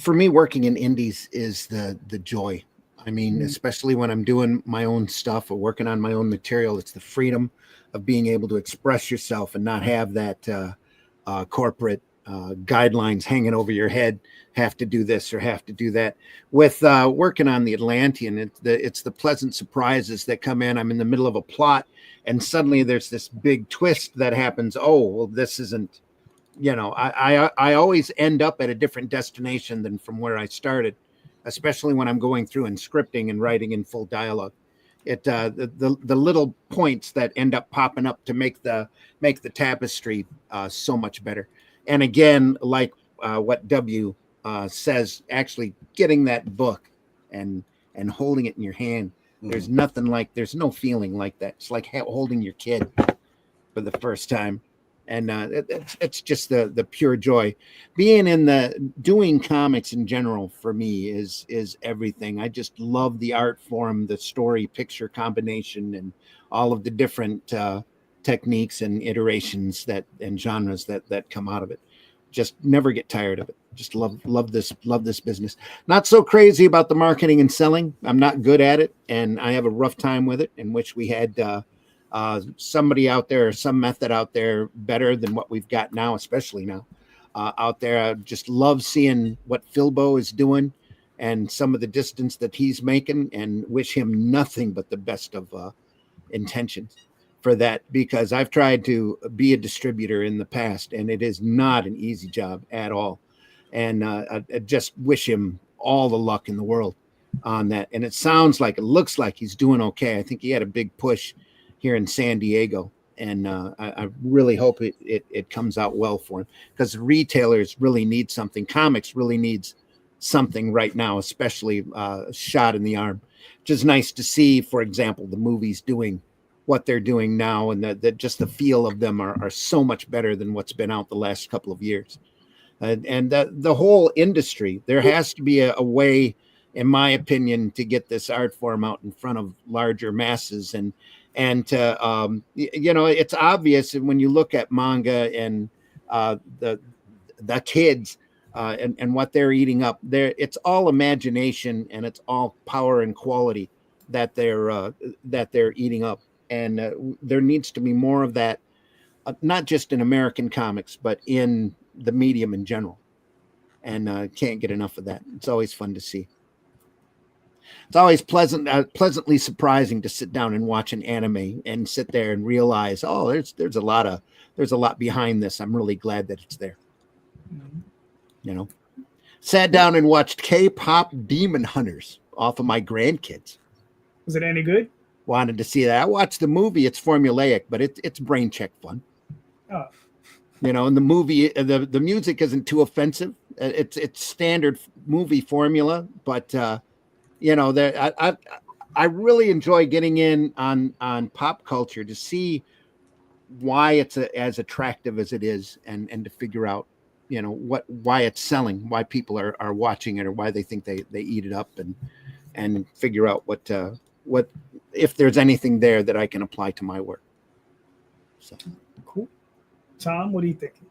For me, working in indies is the joy. I mean, especially when I'm doing my own stuff or working on my own material, it's the freedom of being able to express yourself and not have that corporate guidelines hanging over your head, have to do this or have to do that. With working on the Atlantean, it's the pleasant surprises that come in. I'm in the middle of a plot, and suddenly there's this big twist that happens. Oh, well, this isn't, I always end up at a different destination than from where I started, especially when I'm going through and scripting and writing in full dialogue. The little points that end up popping up to make the tapestry so much better. And again, like what W says, actually getting that book and holding it in your hand, there's nothing like, there's no feeling like that. It's like holding your kid for the first time. And it's just the pure joy. Being doing comics in general for me is everything. I just love the art form, the story picture combination, and all of the different techniques and iterations and genres that come out of it. Just never get tired of it. Just love this business. Not so crazy about the marketing and selling. I'm not good at it, and I have a rough time with it, in which we had somebody out there, or some method out there better than what we've got now, especially now out there. I just love seeing what Philbo is doing and some of the distance that he's making, and wish him nothing but the best of intentions for that, because I've tried to be a distributor in the past, and it is not an easy job at all. And I just wish him all the luck in the world on that. And it looks like he's doing okay. I think he had a big push here in San Diego, and I really hope it comes out well for him, because retailers really need something. Comics really needs something right now, especially a shot in the arm, which is nice to see. For example, the movies doing what they're doing now, and that just the feel of them are so much better than what's been out the last couple of years. And the whole industry, there has to be a way, in my opinion, to get this art form out in front of larger masses. And to, it's obvious when you look at manga and the kids and what they're eating up there, it's all imagination, and it's all power and quality that they're eating up. And there needs to be more of that, not just in American comics, but in the medium in general. And can't get enough of that. It's always fun to see. It's always pleasantly surprising to sit down and watch an anime and sit there and realize, oh, there's a lot behind this. I'm really glad that it's there. Sat down and watched K-pop Demon Hunters off of my grandkids. Was it any good? Wanted to see that. I watched the movie. It's formulaic, but it's brain check fun. Oh. And the movie, the music isn't too offensive. It's standard movie formula, but I really enjoy getting in on pop culture to see why it's as attractive as it is, and to figure out why it's selling, why people are watching it, or why they think they eat it up, and figure out what if there's anything there that I can apply to my work. So cool. Tom, what are you thinking?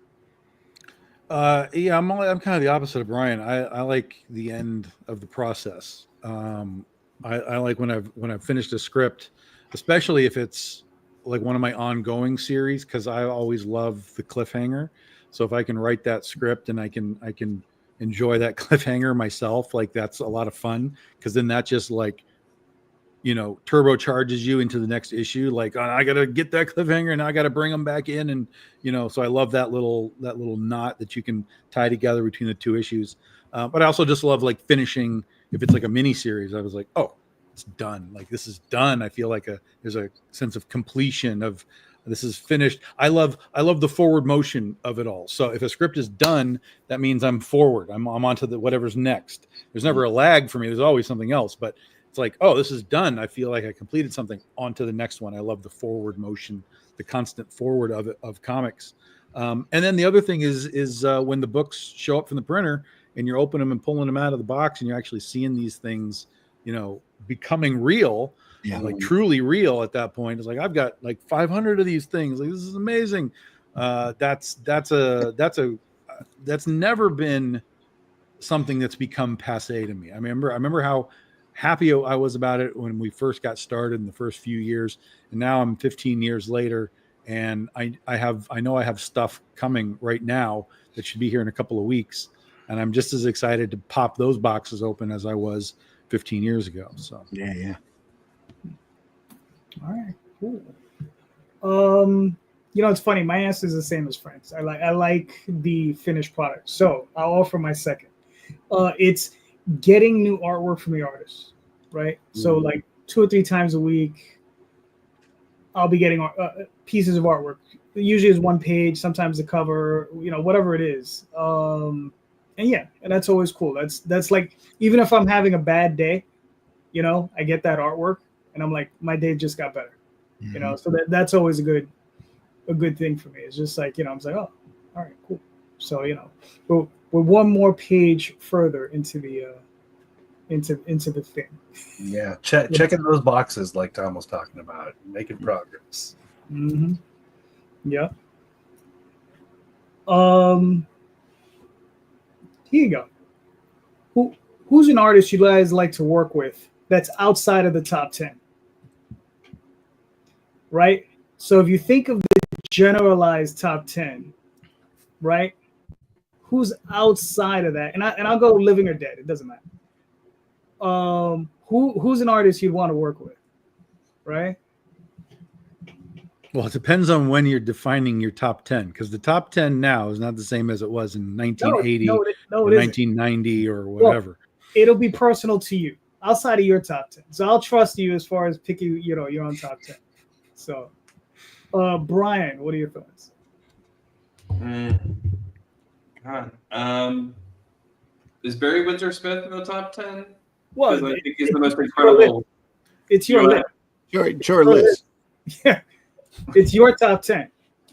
Yeah, I'm kind of the opposite of Brian. I like the end of the process. I like when I've finished a script, especially if it's like one of my ongoing series, because I always love the cliffhanger. So if I can write that script and I can enjoy that cliffhanger myself, like that's a lot of fun, because then that just like turbocharges you into the next issue. Like, oh, I gotta get that cliffhanger, and I gotta bring them back in, and so I love that little knot that you can tie together between the two issues. But I also just love like finishing. If it's like a mini series, I was like, oh, it's done. Like, this is done. I feel like there's a sense of completion of this is finished. I love the forward motion of it all. So if a script is done, that means I'm forward. I'm on to whatever's next. There's never a lag for me. There's always something else, but it's like, oh, this is done. I feel like I completed something. On to the next one. I love the forward motion, the constant forward of comics. And then the other thing is when the books show up from the printer and you're opening them and pulling them out of the box, and you're actually seeing these things, becoming real, like truly real at that point. It's like, I've got like 500 of these things. Like, this is amazing. That's never been something that's become passé to me. I remember how happy I was about it when we first got started in the first few years, and now I'm 15 years later, and I know I have stuff coming right now that should be here in a couple of weeks, and I'm just as excited to pop those boxes open as I was 15 years ago. So Yeah. All right, cool. It's funny. My answer is the same as Frank's. I like the finished product. So I'll offer my second. It's getting new artwork from the artists, right? So like 2 or 3 times a week, I'll be getting pieces of artwork. Usually it's 1 page, sometimes the cover, whatever it is. And that's always cool. That's like, even if I'm having a bad day, I get that artwork and I'm like, my day just got better. So that's always a good thing for me. It's just like, I'm like, oh, all right, cool. So, we're 1 more page further into the thing. Yeah, checking those boxes like Tom was talking about, making progress. Mm-hmm. Yeah. Here you go. Who's an artist you guys like to work with that's outside of the top 10? Right? So if you think of the generalized top 10, right? Who's outside of that? And I'll go living or dead. It doesn't matter. Who's an artist you'd want to work with, right? well, it depends on when you're defining your top 10, because the top 10 now is not the same as it was in 1980 or 1990 or whatever. Well, it'll be personal to you outside of your top 10. So I'll trust you as far as picking, your own top 10. So, Brian, what are your thoughts? God. Is Barry Windsor Smith in the top 10? Well, I think he's the most incredible. It's your list. Sure, Liz. Yeah, it's your top 10.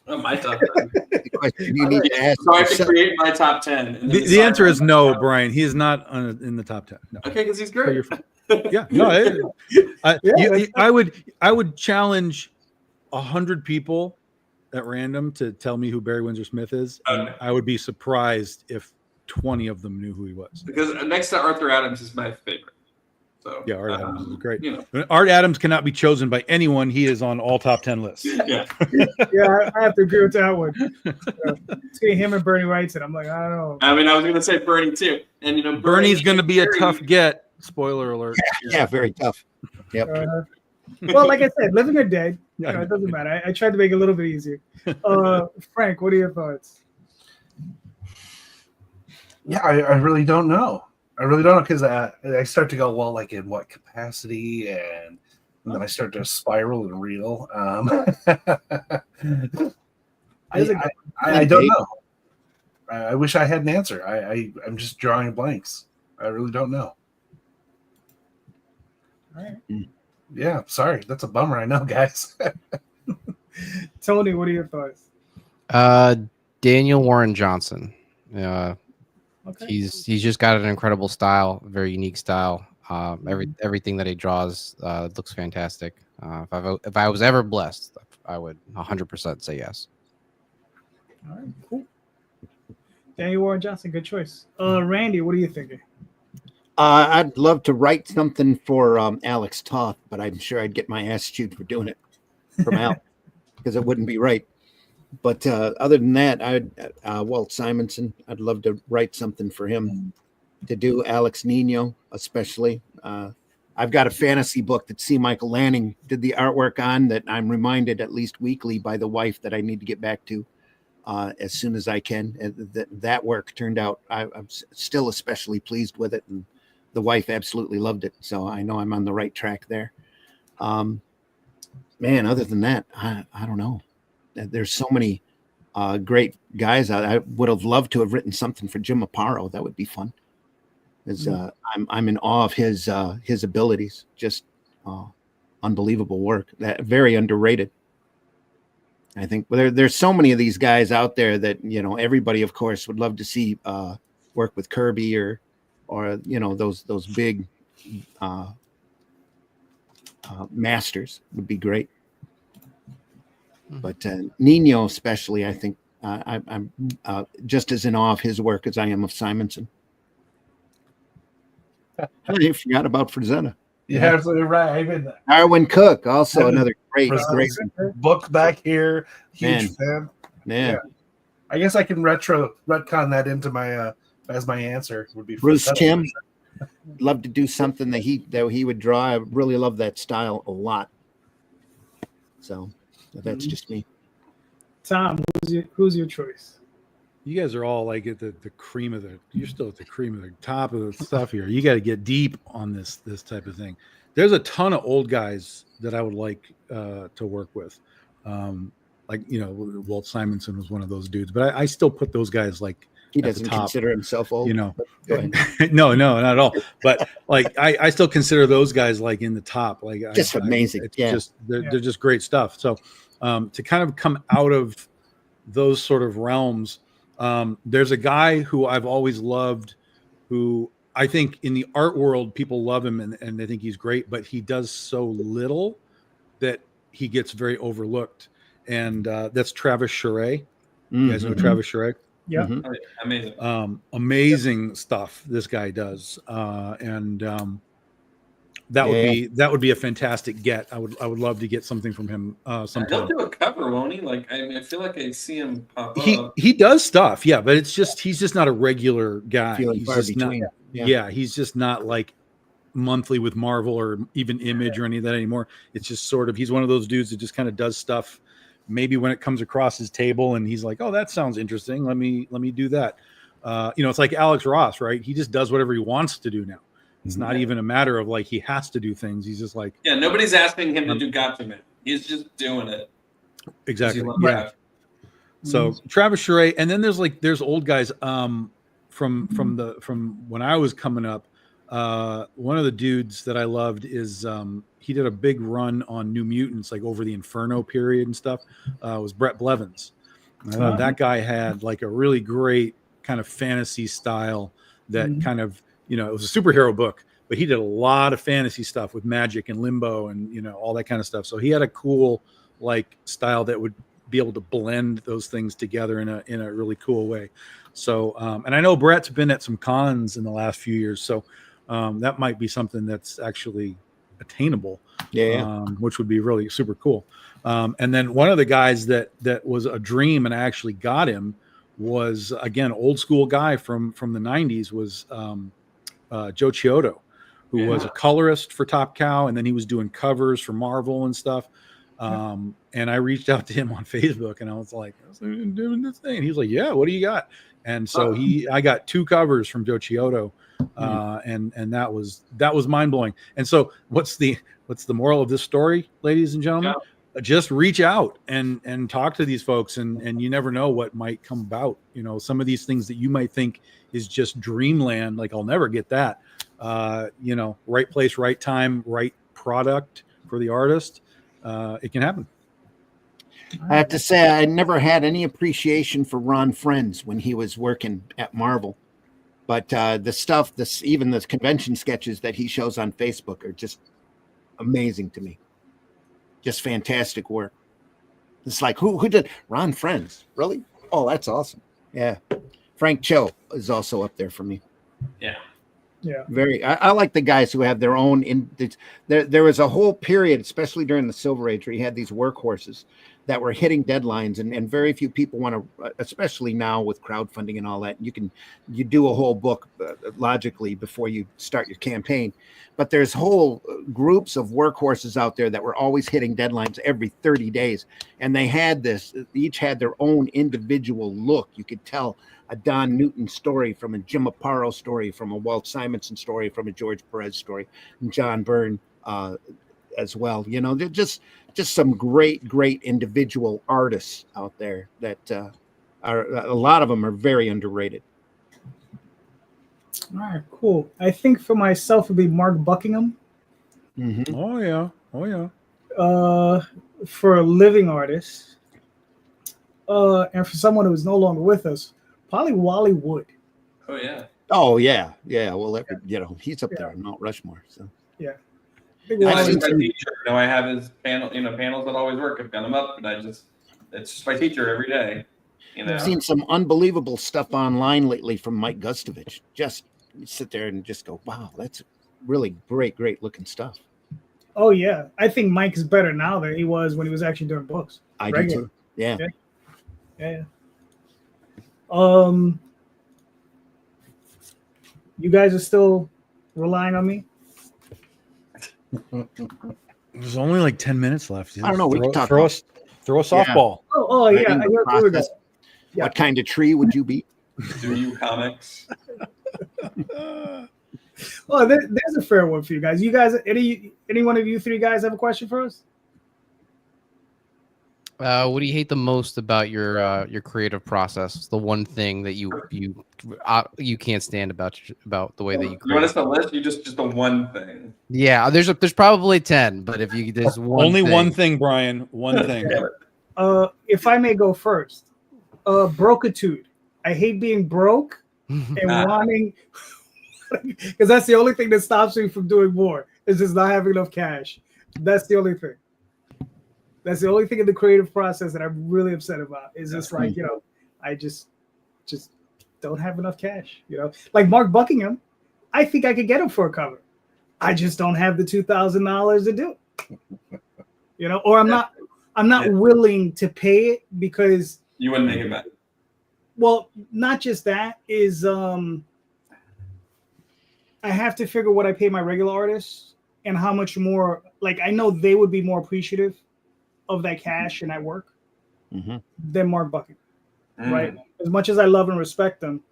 Oh, my top 10. The question you need to ask So I have to yourself. create my top 10. And then The decide answer is on no, my top. Brian. He is not in the top 10. No. Okay, because he's So great. you're fine. Yeah, no, I would challenge 100 people at random to tell me who Barry Windsor Smith is, and Okay. I would be surprised if 20 of them knew who he was. Because next to Arthur Adams is my favorite. So Yeah, Art Adams is great. You know, Art Adams cannot be chosen by anyone. He is on all top 10 lists. yeah. Yeah, I have to agree with that one. Seeing him and Bernie Wrightson, I'm like, I don't know. I mean, I was going to say Bernie too, and Bernie's going to be a Bernie- tough get. Spoiler alert. Yeah, very tough. Yep. Well, like I said, living or dead, Yeah. it doesn't matter. I tried to make it a little bit easier. Frank, what are your thoughts? Yeah, I really don't know. I really don't know, because I start to go, well, like in what capacity, and then I start to spiral and reel. I don't know. I wish I had an answer. I'm just drawing blanks. I really don't know. All right. Yeah, sorry. That's a bummer. I know, guys. Tony, what are your thoughts? Daniel Warren Johnson. Okay. He's just got an incredible style, very unique style. Everything that he draws looks fantastic. If I was ever blessed, I would 100% say yes. All right, cool. Daniel Warren Johnson, good choice. Randy, what are you thinking? I'd love to write something for Alex Toth, but I'm sure I'd get my ass chewed for doing it from Al, because it wouldn't be right. But other than that, Walt Simonson, I'd love to write something for him to do. Alex Nino, especially. I've got a fantasy book that C. Michael Lanning did the artwork on that I'm reminded at least weekly by the wife that I need to get back to as soon as I can. And that work turned out, I'm still especially pleased with it. And the wife absolutely loved it. So I know I'm on the right track there. Man, other than that, I don't know. There's so many great guys. I would have loved to have written something for Jim Aparo. That would be fun. I'm in awe of his abilities. Just unbelievable work. That very underrated. I think there's so many of these guys out there that everybody, of course, would love to see work with Kirby or those big masters would be great. But Nino, especially, I think I'm just as in awe of his work as I am of Simonson. I forgot about Frazetta. You're absolutely right. Even Darwin Cook, also Evan another great Presents book back here. Huge fan. Yeah. I guess I can retcon that into my as my answer would be Bruce Timm. Love to do something that he would draw. I really love that style a lot. So that's just me. Tom, who's your choice? You guys are all like at the cream of the. You're still at the cream of the top of the stuff here. You got to get deep on this type of thing. There's a ton of old guys that I would like to work with. Like Walt Simonson was one of those dudes, but I still put those guys like he doesn't consider himself old. No, not at all. But like I still consider those guys like in the top. Like just amazing. They're just great stuff. So to kind of come out of those sort of realms. There's a guy who I've always loved, who I think in the art world, people love him and they think he's great, but he does so little that he gets very overlooked. And that's Travis Charest. You guys know Travis Charest? Yeah. Amazing. Amazing stuff this guy does. That would be a fantastic get. I would love to get something from him sometime. He'll do a cover, won't he? Like I feel like I see him pop up. He does stuff, yeah, but he's just not a regular guy. He's just not, he's just not like monthly with Marvel or even Image or any of that anymore. It's just sort of he's one of those dudes that just kind of does stuff. Maybe when it comes across his table and he's like, oh, that sounds interesting. Let me do that. It's like Alex Ross, right? He just does whatever he wants to do now. It's not even a matter of like he has to do things. He's just like nobody's asking him to do Gotcha Man. He's just doing it. Exactly. Yeah. So Travis Charest, and then there's old guys from when I was coming up. One of the dudes that I loved is he did a big run on New Mutants, like over the Inferno period and stuff. Was Brett Blevins. That guy had like a really great kind of fantasy style that kind of, it was a superhero book, but he did a lot of fantasy stuff with magic and limbo and, all that kind of stuff. So he had a cool like style that would be able to blend those things together in a really cool way. So, and I know Brett's been at some cons in the last few years. So that might be something that's actually attainable, which would be really super cool. And then one of the guys that was a dream and I actually got him was, again, old school guy from the 90s was Joe Chiodo, who was a colorist for Top Cow, and then he was doing covers for Marvel and stuff. And I reached out to him on Facebook and I was like, I'm doing this thing. And he was like, yeah, what do you got? And so I got 2 covers from Joe Chiodo. And that was mind blowing. And so what's the moral of this story, ladies and gentlemen? Just reach out and talk to these folks and you never know what might come about. Some of these things that you might think is just dreamland, like I'll never get that. Right place, right time, right product for the artist. It can happen. I have to say, I never had any appreciation for Ron Frenz when he was working at Marvel. But the stuff, even the convention sketches that he shows on Facebook are just amazing to me. Just fantastic work. It's like, who did Ron Frenz? Really? Oh, that's awesome. Yeah. Frank Cho is also up there for me. Yeah. Yeah. I like the guys who have their own. There was a whole period, especially during the Silver Age, where you had these workhorses that were hitting deadlines, and very few people want to, especially now with crowdfunding and all that. You do a whole book logically before you start your campaign, but there's whole groups of workhorses out there that were always hitting deadlines every 30 days, and they had each had their own individual look. You could tell a Don Newton story from a Jim Aparo story, from a Walt Simonson story, from a George Perez story, and John Byrne as well. They're just some great individual artists out there that are, a lot of them are very underrated. All right, cool. I think for myself it would be Mark Buckingham. Mm-hmm. Oh yeah. For a living artist, and for someone who is no longer with us, probably Wally Wood. Oh yeah. Oh yeah. Well, he's up there on Mount Rushmore. So yeah. I have his panels that always work. I've got them up, but it's just my teacher every day. I've seen some unbelievable stuff online lately from Mike Gustovich. Just sit there and just go, wow, that's really great looking stuff. Oh yeah, I think Mike is better now than he was when he was actually doing books. I Regular. do too. Yeah. Yeah. You guys are still relying on me? There's only like 10 minutes left. I don't know. We can talk throw about a softball. Oh yeah. writing Here we go. process. Yeah. What kind of tree would you be? Do you comics? Oh, there's a fair one for you guys. You guys, any one of you three guys have a question for us? What do you hate the most about your creative process? The one thing that you can't stand about the way that you You create. want us to list? You just the one thing. Yeah, there's probably 10, but if there's One thing, Brian. One thing. If I may go first, brokitude. I hate being broke and wanting, because that's the only thing that stops me from doing more. Is just not having enough cash. That's the only thing. That's the only thing in the creative process that I'm really upset about. Is just like, I just don't have enough cash. Like Mark Buckingham, I think I could get him for a cover. I just don't have the $2,000 to do it. Or I'm not willing to pay it because you wouldn't make it back. Well, not just that is I have to figure what I pay my regular artists and how much more. Like I know they would be more appreciative of that cash and that work than Mark Buckingham, right? As much as I love and respect them,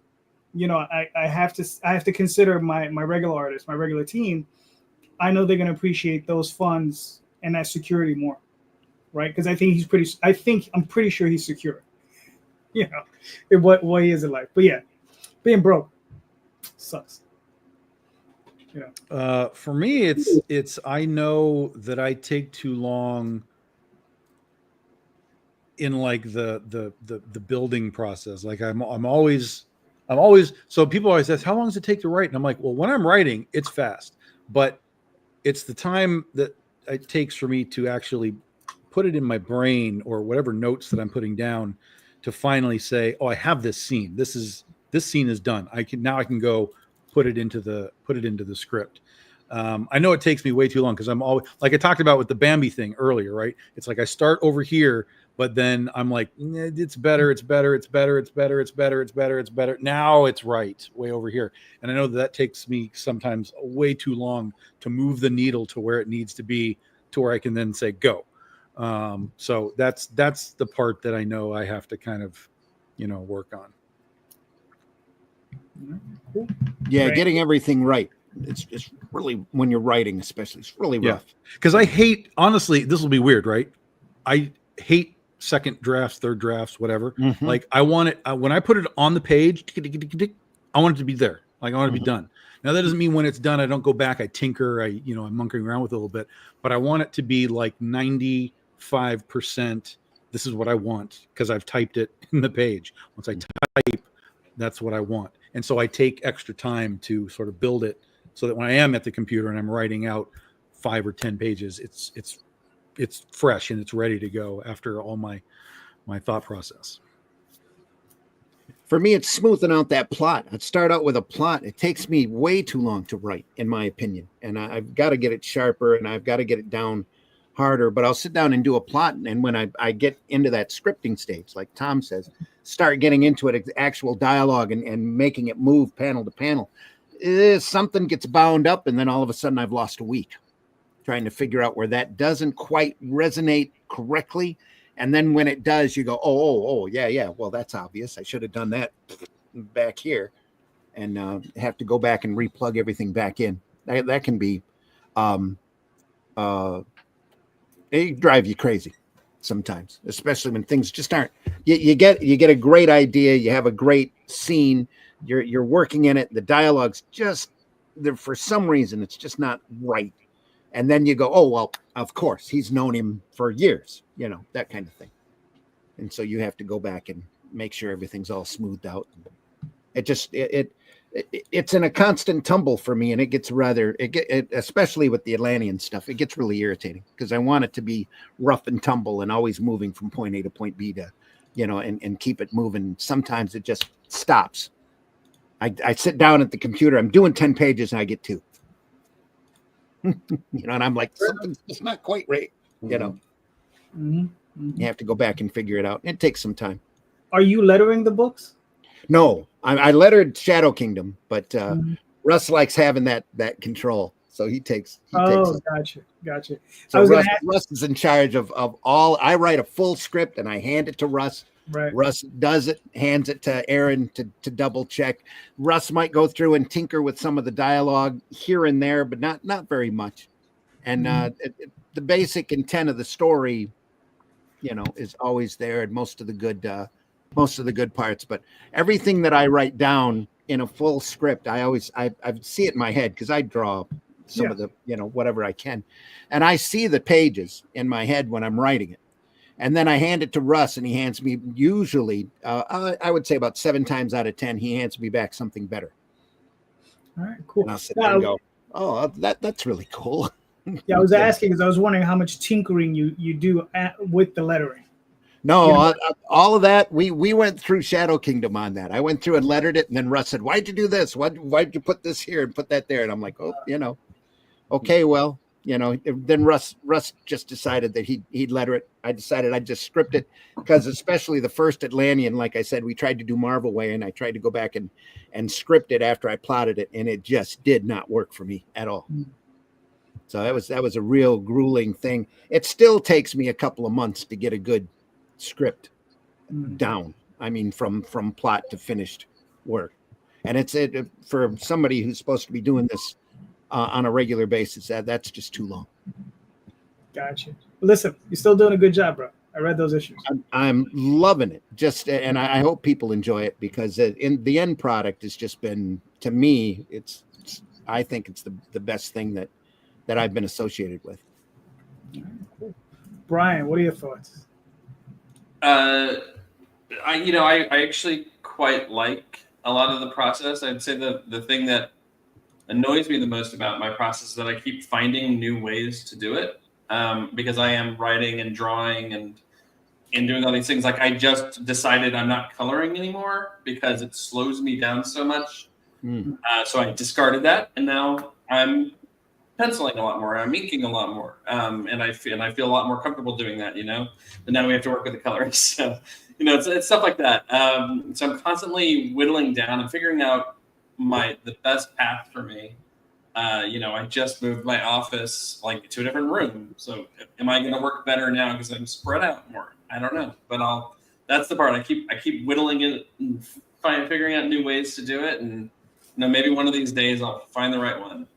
I have to consider my regular artists, my regular team. I know they're going to appreciate those funds and that security more, right? Because I'm pretty sure he's secure, in what he is in life. But yeah, being broke sucks. For me, it's I know that I take too long in like the building process. Like I'm always so people always ask, how long does it take to write? And I'm like, well, when I'm writing, it's fast, but it's the time that it takes for me to actually put it in my brain or whatever notes that I'm putting down to finally say, oh, I have this scene. This scene is done. I can go put it into the script. I know it takes me way too long because I'm always, like I talked about with the Bambi thing earlier, right? It's like I start over here, but then I'm like, it's better. Now it's right way over here. And I know that takes me sometimes way too long to move the needle to where it needs to be to where I can then say, go. So that's the part that I know I have to kind of, work on. Yeah, getting everything right. It's really, when you're writing, especially, it's really rough. Because I hate, honestly, this will be weird, right? I hate second drafts, third drafts, whatever. Like I want it when I put it on the page, I want it to be there. Like I want it to be done. Now that doesn't mean when it's done, I don't go back, I tinker, I'm monkeying around with it a little bit, but I want it to be like 95%. This is what I want because I've typed it in the page. Once I type, that's what I want. And so I take extra time to sort of build it so that when I am at the computer and I'm writing out 5 or 10 pages, it's fresh and it's ready to go after all my thought process. For me, it's smoothing out that plot. I'd start out with a plot. It takes me way too long to write, in my opinion. And I've got to get it sharper and I've got to get it down harder. But I'll sit down and do a plot. And when I get into that scripting stage, like Tom says, start getting into it, actual dialogue and making it move panel to panel, something gets bound up. And then all of a sudden I've lost a week trying to figure out where that doesn't quite resonate correctly. And then when it does, you go, oh, yeah. Well, that's obvious. I should have done that back here, and have to go back and replug everything back in. That can be, it drive you crazy sometimes, especially when things just aren't. You get a great idea, you have a great scene, you're working in it. The dialogue's just there for some reason. It's just not right. And then you go, oh, well, of course, he's known him for years, that kind of thing. And so you have to go back and make sure everything's all smoothed out. It's in a constant tumble for me. And it gets especially with the Atlantean stuff, it gets really irritating because I want it to be rough and tumble and always moving from point A to point B to, and keep it moving. Sometimes it just stops. I sit down at the computer, I'm doing 10 pages and I get 2. And I'm like, something's just not quite right. Mhm. Mhm. You have to go back and figure it out. It takes some time. Are you lettering the books? No, I lettered Shadow Kingdom, but Mhm. Russ likes having that control, so he takes. Oh, gotcha. I So was gonna Russ is in charge of all. I write a full script and I hand it to Russ. Right. Russ does it, hands it to Aaron to double check. Russ might go through and tinker with some of the dialogue here and there, but not very much. And the basic intent of the story, is always there, and most of the good parts. But everything that I write down in a full script, I see it in my head because I draw some of the whatever I can, and I see the pages in my head when I'm writing it. And then I hand it to Russ, and he hands me usually, I would say about 7 times out of 10, he hands me back something better. All right, cool. And I'll sit there and go, "Oh, that's really cool." Yeah, I was asking because I was wondering how much tinkering you do with the lettering. No, all of that we went through Shadow Kingdom on that. I went through and lettered it, and then Russ said, "Why'd you do this? Why'd you put this here and put that there?" And I'm like, "Oh, okay, well." Then Russ just decided that he'd letter it. I decided I'd just script it because especially the first Atlantean, like I said, we tried to do Marvel way, and I tried to go back and script it after I plotted it, and it just did not work for me at all. So that was a real grueling thing. It still takes me a couple of months to get a good script down. I mean, from plot to finished work, and it's for somebody who's supposed to be doing this on a regular basis, that's just too long. Gotcha. Listen, you're still doing a good job, bro. I read those issues. I'm loving it. And I hope people enjoy it because in the end product has just been, to me, I think it's the best thing that I've been associated with. Cool. Brian, what are your thoughts? I actually quite like a lot of the process. I'd say the thing that annoys me the most about my process is that I keep finding new ways to do it, because I am writing and drawing and doing all these things. Like I just decided I'm not coloring anymore because it slows me down so much. So I discarded that, and now I'm penciling a lot more. I'm inking a lot more, and I feel a lot more comfortable doing that. But now we have to work with the colors, so it's stuff like that. So I'm constantly whittling down and figuring out the best path for me. I just moved my office to a different room. So am I going to work better now because I'm spread out more? I don't know, but that's the part I keep whittling it and figuring out new ways to do it. And maybe one of these days I'll find the right one.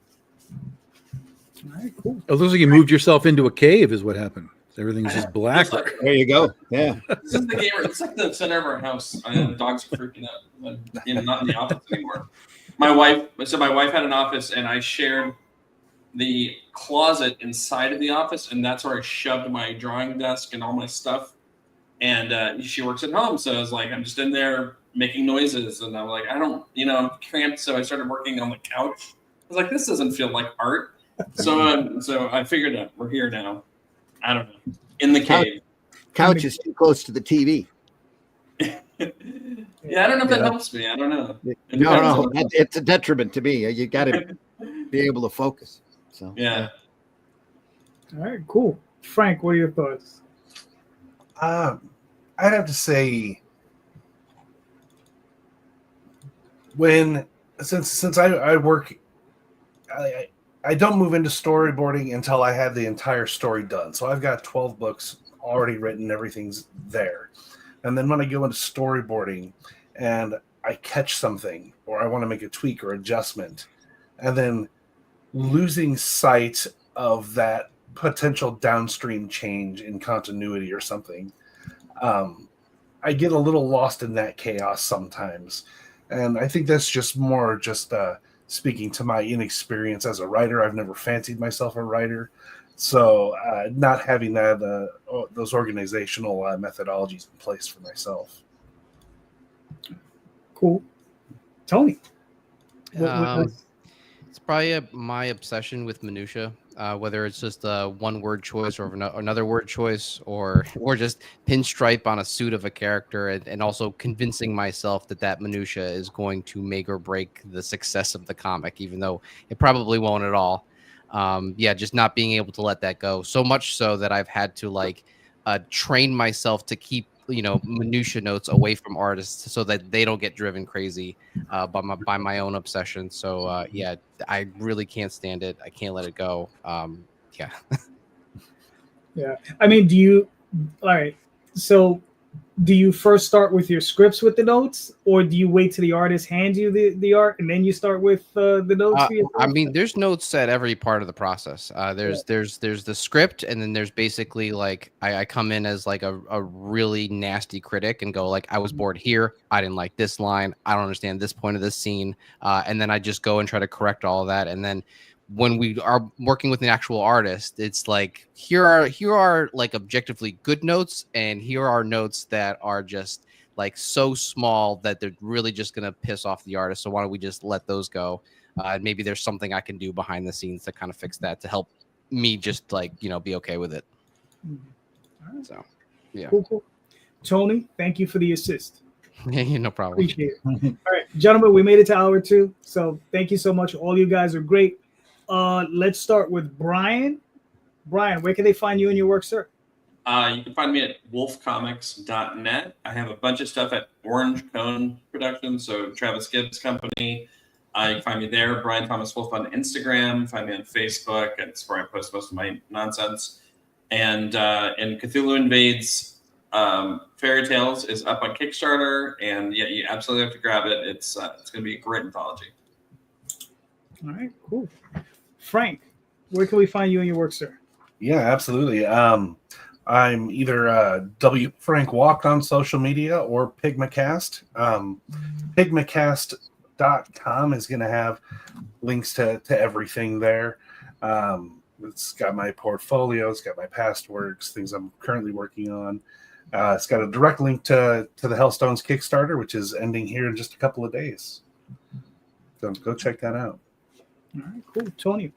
All right, cool. It looks like you moved yourself into a cave is what happened. Everything's just black. There you go. Yeah. This is the game. It's like the center of our house. The dogs are freaking out. But, not in the office anymore. My wife had an office, and I shared the closet inside of the office, and that's where I shoved my drawing desk and all my stuff. And she works at home, so I was like, I'm just in there making noises, and I'm like, I'm cramped, so I started working on the couch. I was like, this doesn't feel like art. So I figured out we're here now. I don't know. In the cave. Couch is too close to the TV. Yeah, I don't know if that helps me. I don't know. No, it's a detriment to me. You got to be able to focus. So yeah. All right, cool. Frank, what are your thoughts? I'd have to say, since I work, I don't move into storyboarding until I have the entire story done. So I've got 12 books already written, everything's there. And then when I go into storyboarding and I catch something or I want to make a tweak or adjustment, and then losing sight of that potential downstream change in continuity or something, I get a little lost in that chaos sometimes. And I think that's just speaking to my inexperience as a writer. I've never fancied myself a writer. So not having those organizational methodologies in place for myself. Cool. Tony. It's probably my obsession with minutia, whether it's just a one-word choice or another word choice, or just pinstripe on a suit of a character, and also convincing myself that minutia is going to make or break the success of the comic, even though it probably won't at all. Yeah, just not being able to let that go. So much so that I've had to like train myself to keep minutia notes away from artists so that they don't get driven crazy by my own obsession. So yeah, I really can't stand it. I can't let it go. Yeah. Yeah. I mean, all right. So do you first start with your scripts with the notes, or do you wait till the artist hands you the art and then you start with the notes for yourself? I mean, there's notes at every part of the process. There's the script, and then there's basically like I come in as like a really nasty critic and go like, I was bored here, I didn't like this line, I don't understand this point of this scene, and then I just go and try to correct all of that. And then when we are working with an actual artist, it's like here are like objectively good notes, and here are notes that are just like so small that they're really just gonna piss off the artist. So why don't we just let those go? Maybe there's something I can do behind the scenes to kind of fix that to help me just like be okay with it. Right. So yeah. Cool. Tony, thank you for the assist. No problem. Appreciate it. All right, gentlemen, we made it to hour 2, so thank you so much. All you guys are great. Let's start with Brian. Brian, where can they find you and your work, sir? You can find me at wolfcomics.net. I have a bunch of stuff at Orange Cone Productions, so Travis Gibbs' company. You can find me there, Brian Thomas Wolf on Instagram. Find me on Facebook. It's where I post most of my nonsense. And Cthulhu Invades Fairy Tales is up on Kickstarter, and yeah, you absolutely have to grab it. It's going to be a great anthology. All right, cool. Frank, where can we find you and your work, sir? Yeah, absolutely. I'm either Frank Walk on social media or Pigmacast. Pigmacast.com is going to have links to everything there. It's got my portfolio, it's got my past works, things I'm currently working on. It's got a direct link to the Hellstones Kickstarter, which is ending here in just a couple of days. So go check that out. All right, cool. Tony.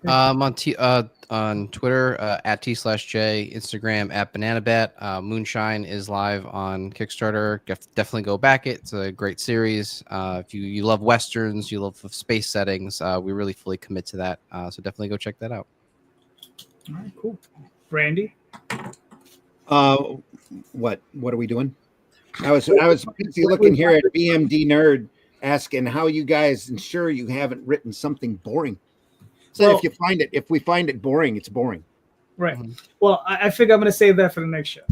On Twitter at T/J, Instagram at BananaBat. Moonshine is live on Kickstarter. Definitely go back it. It's a great series. If you love westerns, you love space settings, we really fully commit to that. So definitely go check that out. All right, cool. Brandy. What are we doing? I was busy looking here at BMD Nerd, asking how you guys ensure you haven't written something boring. So Well, if we find it boring, it's boring. Right. Well, I figure I'm going to save that for the next show.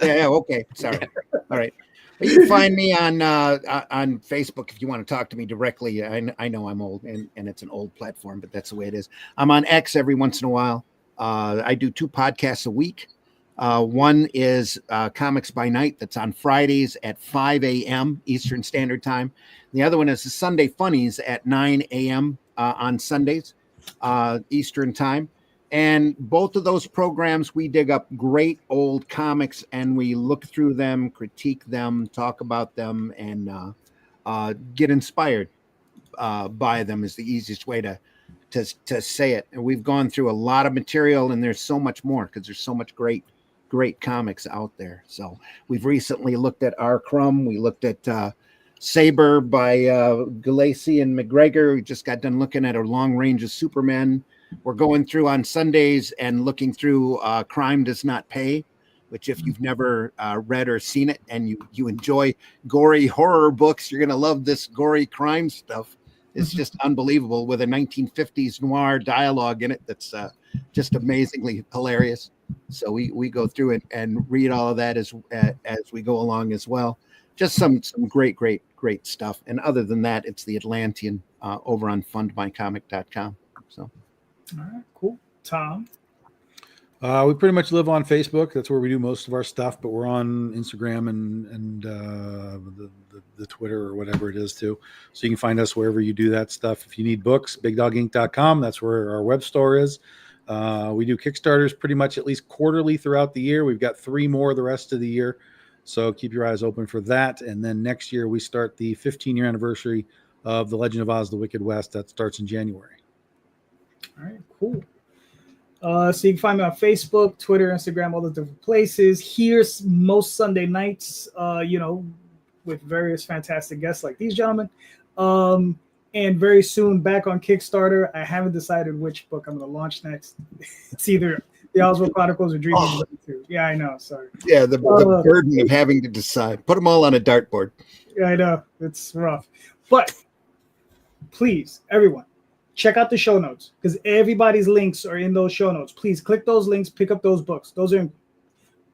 Yeah. Okay. Sorry. All right. But you can find me on Facebook if you want to talk to me directly. I know I'm old and it's an old platform, but that's the way it is. I'm on X every once in a while. I do 2 podcasts a week. One is Comics by Night. That's on Fridays at 5 a.m. Eastern Standard Time. The other one is the Sunday Funnies at 9 a.m. On Sundays, Eastern Time. And both of those programs, we dig up great old comics and we look through them, critique them, talk about them, and get inspired by them is the easiest way to say it. And we've gone through a lot of material, and there's so much more because there's so much great comics out there. So we've recently looked at R. Crumb. We looked at Saber by Galassi and McGregor. We just got done looking at a Long Range of Superman. We're going through on Sundays and looking through Crime Does Not Pay, which if you've never read or seen it and you enjoy gory horror books, you're going to love this gory crime stuff. It's just unbelievable with a 1950s noir dialogue in it that's just amazingly hilarious. So we go through it and read all of that as we go along as well. Just some great stuff. And other than that, it's the Atlantean over on fundmycomic.com. So, all right, cool. Tom. We pretty much live on Facebook. That's where we do most of our stuff, but we're on Instagram and the Twitter or whatever it is too. So you can find us wherever you do that stuff. If you need books, bigdoginc.com. That's where our web store is. We do Kickstarters pretty much at least quarterly throughout the year. We've got 3 more the rest of the year. So keep your eyes open for that. And then next year we start the 15-year anniversary of The Legend of Oz, The Wicked West. That starts in January. All right, cool. So you can find me on Facebook, Twitter, Instagram, all the different places. Here's most Sunday nights, with various fantastic guests like these gentlemen. And very soon back on Kickstarter. I haven't decided which book I'm going to launch next. It's either the Oswald Chronicles or Dreaming of Living 2. Yeah, I know. Sorry. Yeah, the burden of having to decide. Put them all on a dartboard. Yeah, I know. It's rough. But please, everyone, check out the show notes because everybody's links are in those show notes. Please click those links, pick up those books. Those are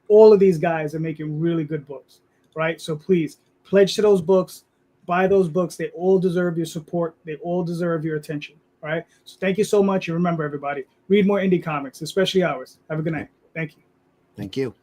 all of these guys are making really good books, right? So please pledge to those books, buy those books. They all deserve your support. They all deserve your attention, right? So thank you so much. And remember, everybody, read more indie comics, especially ours. Have a good night. Thank you. Thank you.